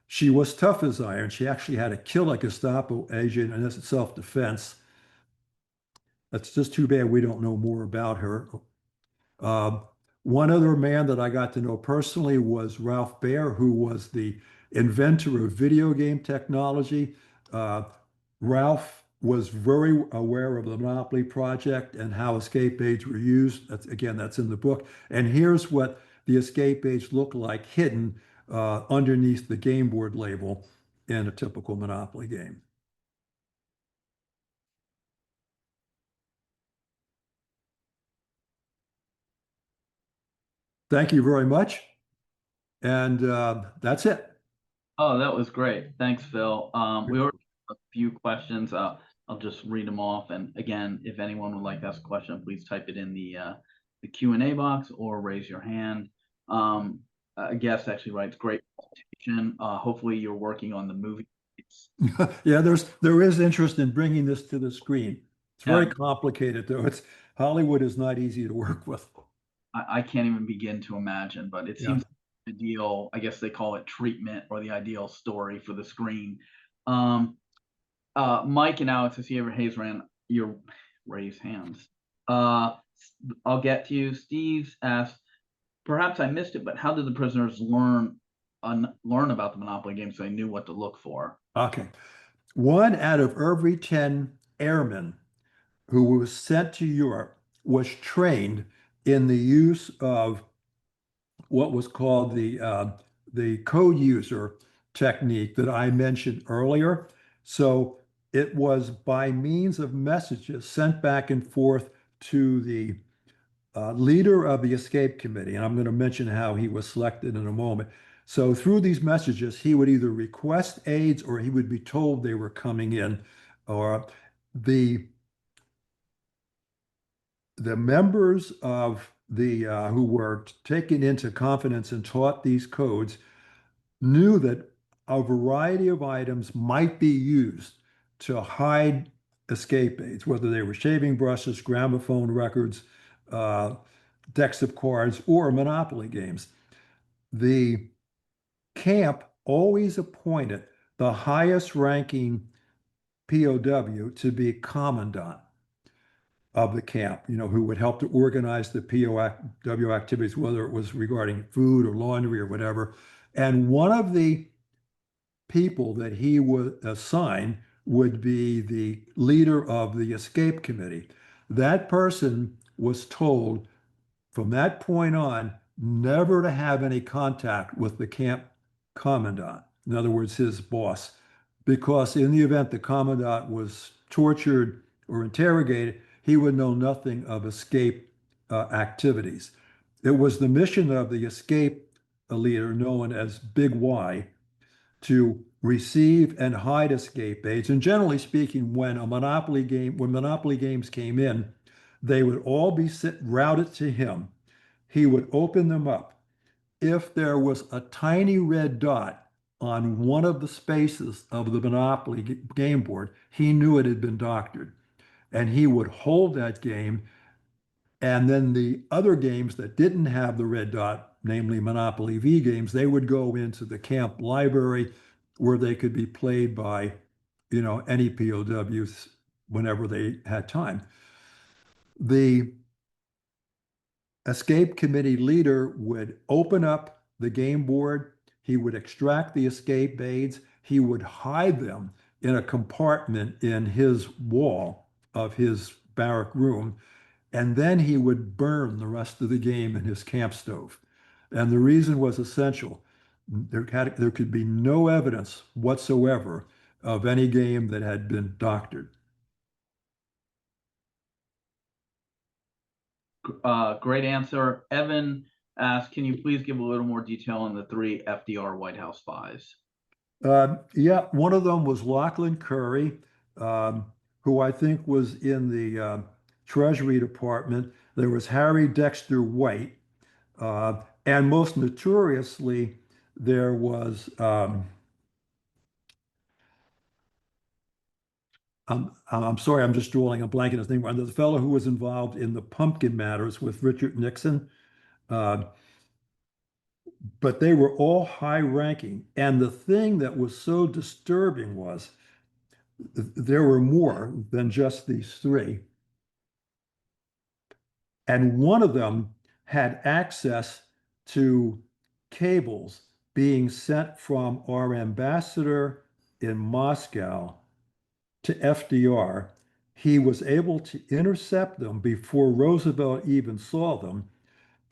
She was tough as iron. She actually had to kill a Gestapo agent in self-defense. That's just too bad we don't know more about her. One other man that I got to know personally was Ralph Baer, who was the inventor of video game technology. Ralph was very aware of the Monopoly project and how escape aids were used. That's in the book. And here's what the escape aids look like hidden underneath the game board label in a typical Monopoly game. Thank you very much. And that's it. Oh, that was great. Thanks, Phil. We already have a few questions. I'll just read them off. And again, if anyone would like to ask a question, please type it in the Q&A box or raise your hand. A guest actually writes, great presentation. Hopefully you're working on the movie. Yeah, there is interest in bringing this to the screen. It's very complicated, though. Hollywood is not easy to work with. I can't even begin to imagine, but it Yeah. seems ideal. I guess they call it treatment or the ideal story for the screen. Um, Mike and Alex, I see your raised hands. Uh, I'll get to you. Steve's asked, perhaps I missed it, but how did the prisoners learn about the Monopoly games so they knew what to look for? Okay. One out of every 10 airmen who was sent to Europe was trained in the use of what was called the code user technique that I mentioned earlier. So it was by means of messages sent back and forth to the leader of the escape committee, and I'm going to mention how he was selected in a moment. So through these messages, he would either request aids or he would be told they were coming in, or the the members of the who were taken into confidence and taught these codes knew that a variety of items might be used to hide escape aids, whether they were shaving brushes, gramophone records, uh, decks of cards, or Monopoly games. The camp always appointed the highest ranking POW to be commandant of the camp, who would help to organize the POW activities, whether it was regarding food or laundry or whatever. And one of the people that he would assign would be the leader of the escape committee. That person was told from that point on never to have any contact with the camp commandant, in other words, his boss, because in the event the commandant was tortured or interrogated, he would know nothing of escape activities. It was the mission of the escape leader, known as Big Y, to receive and hide escape aids. And generally speaking, when Monopoly games came in, they would all be routed to him. He would open them up. If there was a tiny red dot on one of the spaces of the Monopoly game board, he knew it had been doctored. And he would hold that game, and then the other games that didn't have the red dot, namely Monopoly V games, they would go into the camp library where they could be played by, any POWs whenever they had time. The escape committee leader would open up the game board. He would extract the escape aids. He would hide them in a compartment in his wall of his barrack room, and then he would burn the rest of the game in his camp stove. And the reason was essential. There could be no evidence whatsoever of any game that had been doctored. Great answer. Evan asked, can you please give a little more detail on the three FDR White House spies? Yeah, one of them was Lachlan Curry, um, who I think was in the Treasury Department. There was Harry Dexter White, and most notoriously, there was I'm sorry, I'm just drawing a blank in his name. The fellow who was involved in the pumpkin matters with Richard Nixon. Uh, but they were all high ranking. And the thing that was so disturbing was there were more than just these three. And one of them had access to cables being sent from our ambassador in Moscow to FDR. He was able to intercept them before Roosevelt even saw them,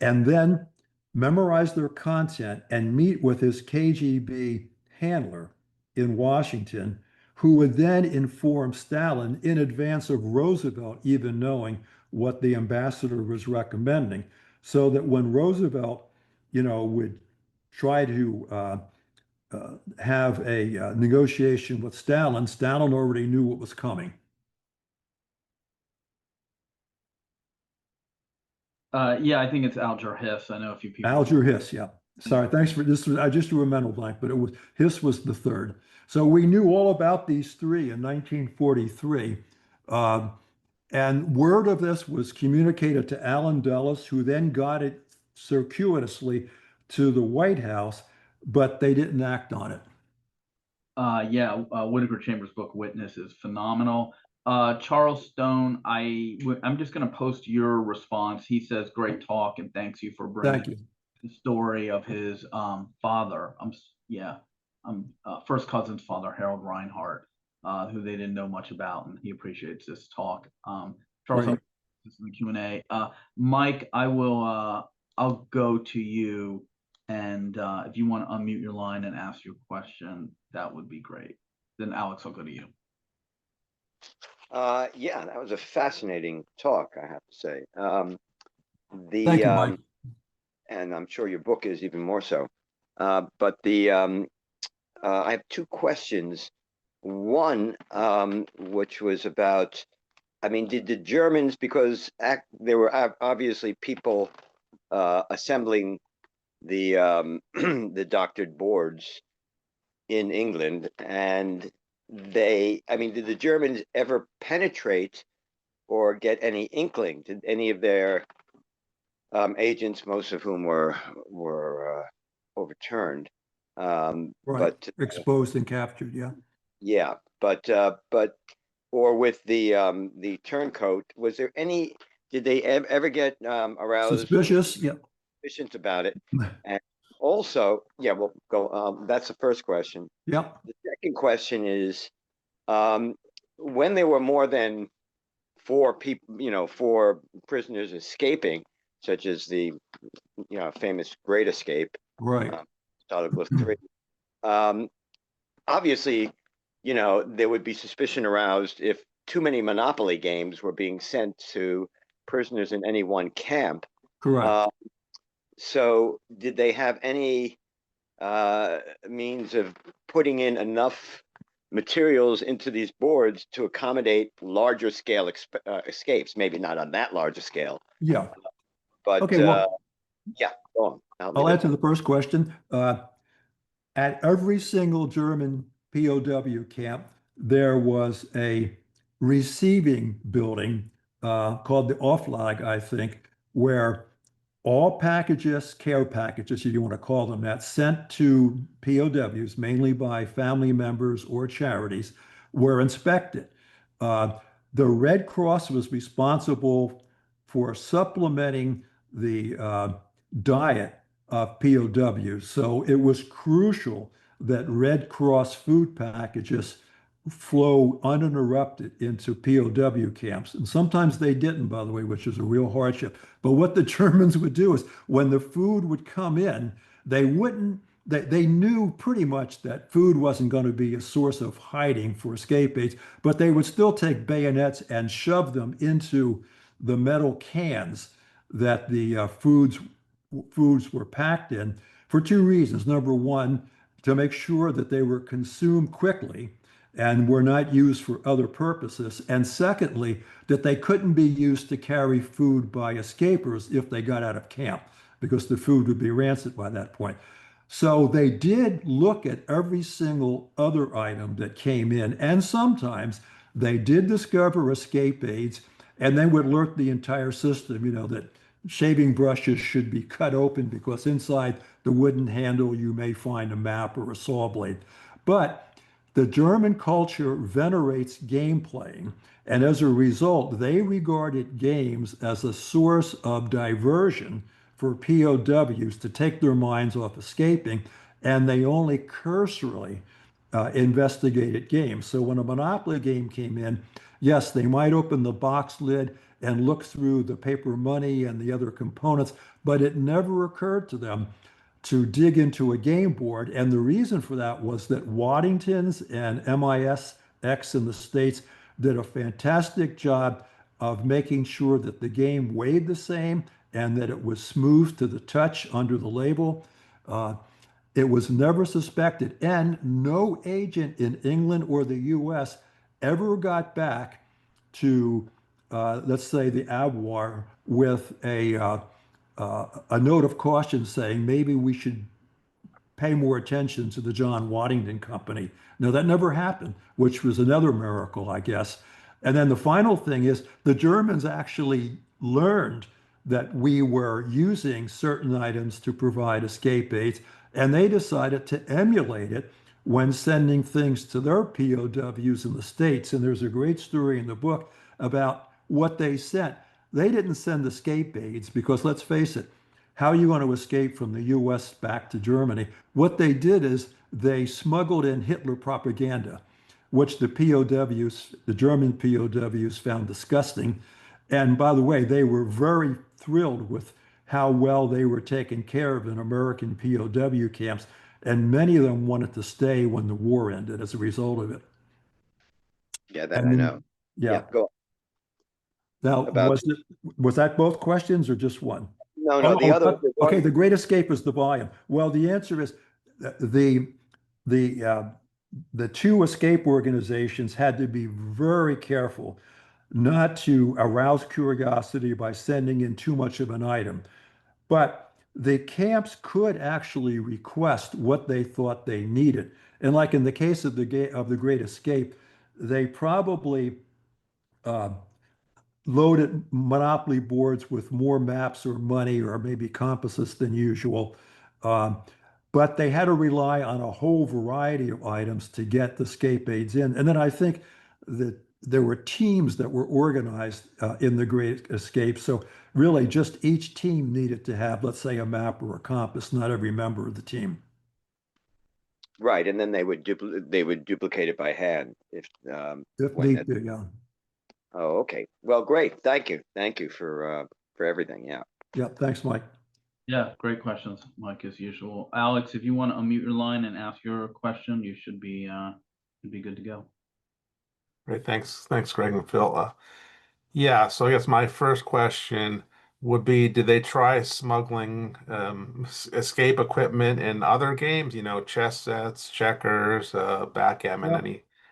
and then memorize their content and meet with his KGB handler in Washington, who would then inform Stalin in advance of Roosevelt even knowing what the ambassador was recommending, so that when Roosevelt, would try to have a negotiation with Stalin, Stalin already knew what was coming. Yeah, I think it's Alger Hiss. I know a few people. Alger Hiss, yeah. Sorry, thanks for this. I just drew a mental blank, but Hiss was the third. So we knew all about these three in 1943. And word of this was communicated to Alan Dulles, who then got it circuitously to the White House, but they didn't act on it. Yeah, Whittaker Chambers' book Witness is phenomenal. Charles Stone, I'm just going to post your response. He says, great talk and thanks you for bringing Thank you. the story of his father. First cousin's father, Harold Reinhardt, who they didn't know much about, and he appreciates this talk. Charles, Great. this is the Q&A. Mike, I'll go to you, and if you want to unmute your line and ask your question, that would be great. Then Alex, I'll go to you. Yeah, that was a fascinating talk, I have to say. Thank you, Mike. And I'm sure your book is even more so. But I have two questions. One, which was about, I mean, did the Germans, because there were obviously people assembling the the doctored boards in England, and I mean, did the Germans ever penetrate or get any inkling? Did any of their agents, most of whom were overturned, Right. but Exposed and captured, yeah. yeah, but or with the turncoat, was there any? Did they ever get aroused Suspicious, yeah. suspicions about it? And also, yeah, we'll go. That's the first question. Yeah. The second question is, when there were more than four people, four prisoners escaping, such as the famous Great Escape, Right. started with three. Obviously, there would be suspicion aroused if too many Monopoly games were being sent to prisoners in any one camp. Correct. So did they have any means of putting in enough materials into these boards to accommodate larger scale escapes? Maybe not on that large a scale. Yeah. But Okay, well, yeah, go on. I'll answer the first question. At every single German POW camp, there was a receiving building called the Auflag, I think, where all packages, care packages, if you want to call them that, sent to POWs, mainly by family members or charities, were inspected. The Red Cross was responsible for supplementing the diet of POWs. So it was crucial that Red Cross food packages flow uninterrupted into POW camps. And sometimes they didn't, by the way, which is a real hardship. But what the Germans would do is when the food would come in, they knew pretty much that food wasn't going to be a source of hiding for escapees, but they would still take bayonets and shove them into the metal cans that the foods were packed in for two reasons. Number one, to make sure that they were consumed quickly and were not used for other purposes. And secondly, that they couldn't be used to carry food by escapers if they got out of camp, because the food would be rancid by that point. So they did look at every single other item that came in, and sometimes they did discover escape aids, and they would alert the entire system, that shaving brushes should be cut open because inside the wooden handle you may find a map or a saw blade. But the German culture venerates game playing, and as a result, they regarded games as a source of diversion for POWs to take their minds off escaping, and they only cursorily investigated games. So when a Monopoly game came in, yes, they might open the box lid and look through the paper money and the other components, but it never occurred to them to dig into a game board. And the reason for that was that Waddington's and MISX in the States did a fantastic job of making sure that the game weighed the same and that it was smooth to the touch under the label. It was never suspected, and no agent in England or the US ever got back to, let's say, the avoir with a note of caution saying maybe we should pay more attention to the John Waddington Company. No, that never happened, which was another miracle, I guess. And then the final thing is the Germans actually learned that we were using certain items to provide escape aids, and they decided to emulate it when sending things to their POWs in the States. And there's a great story in the book about what they sent. They didn't send escape aids because, let's face it, how are you going to escape from the US back to Germany? What they did is they smuggled in Hitler propaganda, which the POWs, the German POWs, found disgusting. And by the way, they were very thrilled with how well they were taken care of in American POW camps. And many of them wanted to stay when the war ended as a result of it. Yeah, that And I then, know. yeah. Yeah, go Now, about, was that both questions or just one? no, the other, the Okay. one, The Great Escape is the volume. Well, the answer is the the uh, the two escape organizations had to be very careful not to arouse curiosity by sending in too much of an item. But the camps could actually request what they thought they needed. And like in the case of the Great Escape, they probably uh, loaded Monopoly boards with more maps or money or maybe compasses than usual. Um, but they had to rely on a whole variety of items to get the escape aids in. And then I think that there were teams that were organized in the Great Escape. So really just each team needed to have, let's say, a map or a compass, not every member of the team. right, and then they would duplicate it by hand if, If when need that, be, yeah. oh, okay. Well, great. Thank you. Thank you for everything. Yeah. Yeah, thanks, Mike. Yeah, great questions, Mike, as usual. Alex, if you want to unmute your line and ask your question, you should be good to go. Great, thanks, Greg and Phil. Yeah, so I guess my first question would be, did they try smuggling escape equipment in other games? You know, chess sets, checkers, backgammon, Yeah.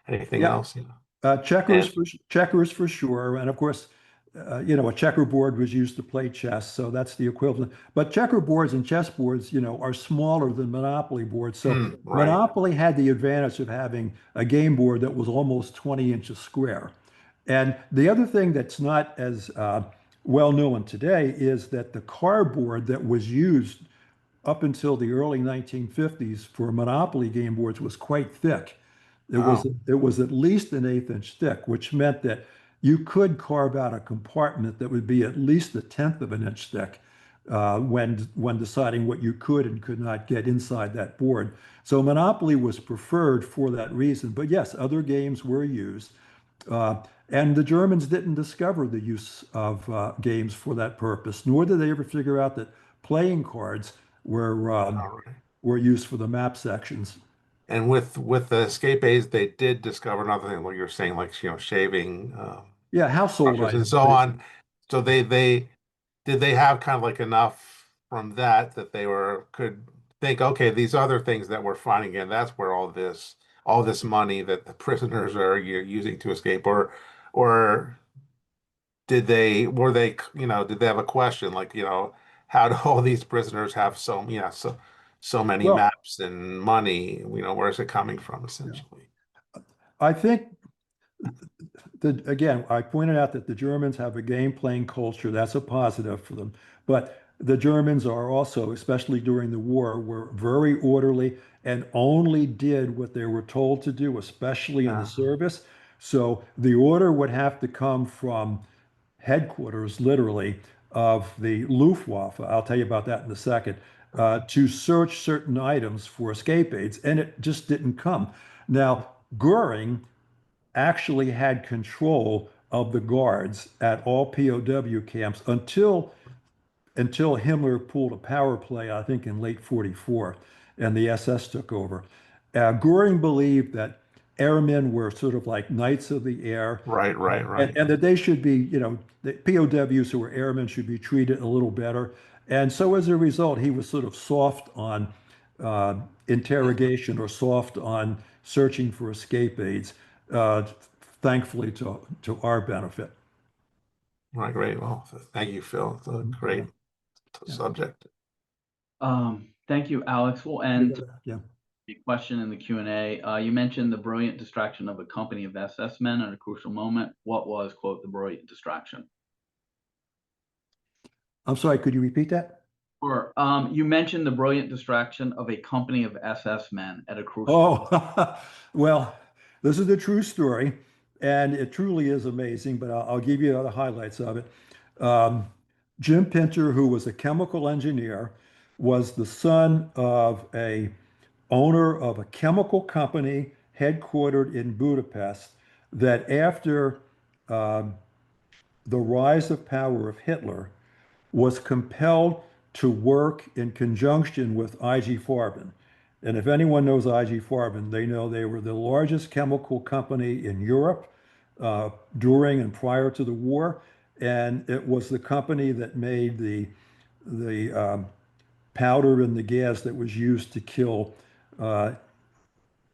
anything Yeah. else? You know, Checkers and for checkers for sure, and of course, a checkerboard was used to play chess, so that's the equivalent. But checkerboards and chessboards, are smaller than Monopoly boards. So right. Monopoly had the advantage of having a game board that was almost 20 inches square. And the other thing that's not as well known today is that the cardboard that was used up until the early 1950s for Monopoly game boards was quite thick. Oh, It was at least an eighth inch thick, which meant that you could carve out a compartment that would be at least a tenth of an inch thick when deciding what you could and could not get inside that board. So Monopoly was preferred for that reason. But yes, other games were used. And the Germans didn't discover the use of games for that purpose, nor did they ever figure out that playing cards all right. were used for the map sections. And with the escape aids, they did discover another thing, what you're saying, like shaving Yeah, household brushes and items, so basically. on. So they did they have kind of like enough from that they could think, okay, these other things that we're finding, and that's where all this money that the prisoners are using to escape, or did they have a question like, how do all these prisoners have so many Well, maps and money? Where's it coming from, yeah. essentially? I think again, I pointed out that the Germans have a game playing culture. That's a positive for them. But the Germans are also, especially during the war, were very orderly and only did what they were told to do, especially in the Uh, service. So the order would have to come from headquarters, literally, of the Luftwaffe. I'll tell you about that in a second. To search certain items for escape aids, and it just didn't come. Now, Goering actually had control of the guards at all POW camps until Himmler pulled a power play, I think in late 44, and the SS took over. Goering believed that airmen were sort of like knights of the air, right, right, right. and that they should be, the POWs who were airmen should be treated a little better. And so as a result, he was sort of soft on uh, interrogation or soft on searching for escape aids, uh, thankfully to our benefit. Right, great. Well, thank you, Phil. It's a great Yeah, subject. Thank you, Alex. We'll you end got it. Yeah. A question in the Q&A. You mentioned the brilliant distraction of a company of SS men at a crucial moment. What was, quote, the brilliant distraction? I'm sorry, could you repeat that? Or you mentioned the brilliant distraction of a company of SS men at a crucial. Oh, well, this is a true story, and it truly is amazing, but I'll give you the highlights of it. Jim Pinter, who was a chemical engineer, was the son of a owner of a chemical company headquartered in Budapest that after the rise of power of Hitler was compelled to work in conjunction with IG Farben. And if anyone knows IG Farben, they know they were the largest chemical company in Europe during and prior to the war. And it was the company that made the powder and the gas that was used to kill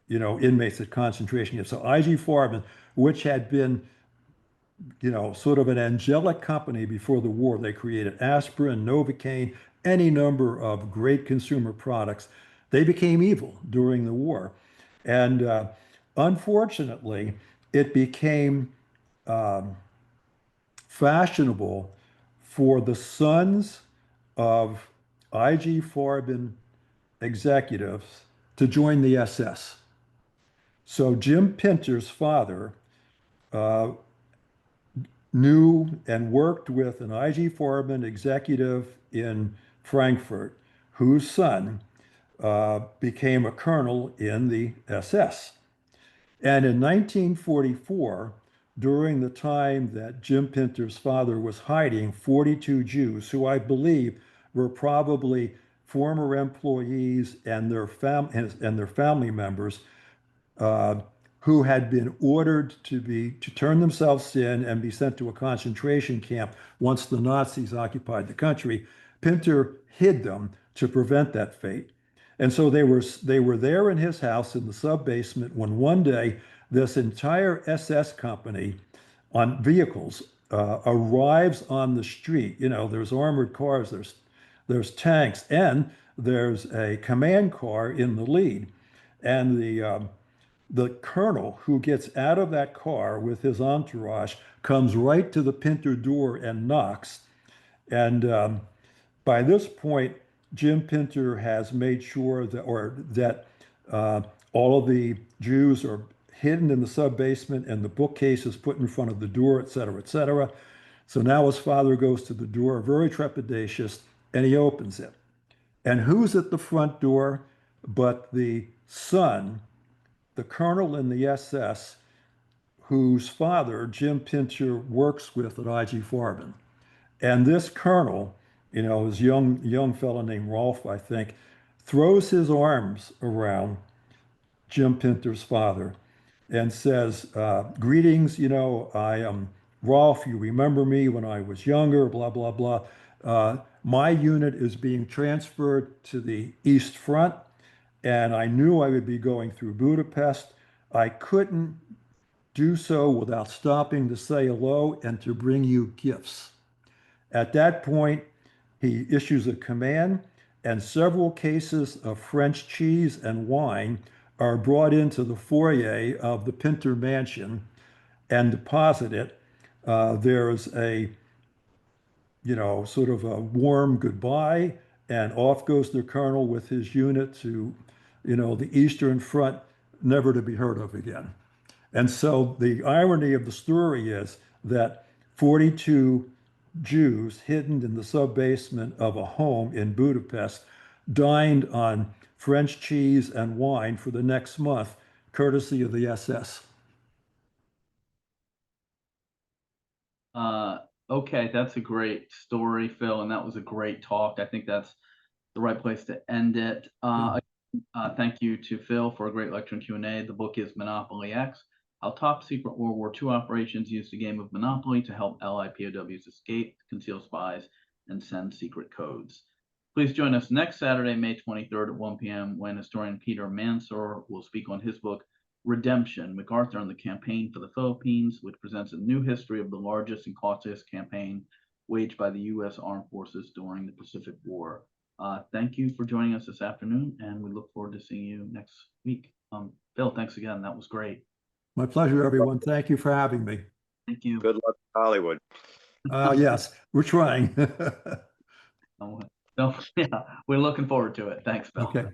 inmates at concentration camps. So IG Farben, which had been sort of an angelic company before the war. They created aspirin, Novocaine, any number of great consumer products. They became evil during the war. And unfortunately, it became fashionable for the sons of IG Farben executives to join the SS. So Jim Pinter's father knew and worked with an IG Farben executive in Frankfurt, whose son became a colonel in the SS. And in 1944, during the time that Jim Pinter's father was hiding 42 Jews, who I believe were probably former employees and their family members, who had been ordered to turn themselves in and be sent to a concentration camp once the Nazis occupied the country. Pinter hid them to prevent that fate. And so they were there in his house in the sub-basement when one day this entire SS company on vehicles arrives on the street. There's armored cars, there's tanks, and there's a command car in the lead. And the colonel who gets out of that car with his entourage comes right to the Pinter door and knocks. And by this point, Jim Pinter has made sure that all of the Jews are hidden in the sub-basement and the bookcase is put in front of the door, et cetera, et cetera. So now his father goes to the door, very trepidatious, and he opens it. And who's at the front door but the son, the colonel in the SS, whose father, Jim Pinter, works with at IG Farben. And this colonel, this young fellow named Rolf, I think, throws his arms around Jim Pinter's father and says, greetings, I am Rolf, you remember me when I was younger, blah, blah, blah. My unit is being transferred to the East Front, and I knew I would be going through Budapest. I couldn't do so without stopping to say hello and to bring you gifts. At that point, he issues a command, and several cases of French cheese and wine are brought into the foyer of the Pinter mansion and deposited. There's a, sort of a warm goodbye, and off goes the colonel with his unit to, the Eastern Front, never to be heard of again. And so the irony of the story is that 42 Jews hidden in the sub-basement of a home in Budapest dined on French cheese and wine for the next month, courtesy of the SS. Okay, that's a great story, Phil, and that was a great talk. I think that's the right place to end it. Thank you to Phil for a great lecture and Q&A. The book is Monopoly X, How Top Secret World War II Operations Used a Game of Monopoly to Help Allied POWs Escape, Conceal Spies, and Send Secret Codes. Please join us next Saturday, May 23rd at 1 p.m. when historian Peter Mansour will speak on his book, Redemption, MacArthur and the Campaign for the Philippines, which presents a new history of the largest and costliest campaign waged by the U.S. Armed Forces during the Pacific War. Thank you for joining us this afternoon, and we look forward to seeing you next week. Phil, thanks again. That was great. My pleasure, everyone. Thank you for having me. Thank you. Good luck, Hollywood. Yes, we're trying. So, yeah, we're looking forward to it. Thanks, Phil. Okay.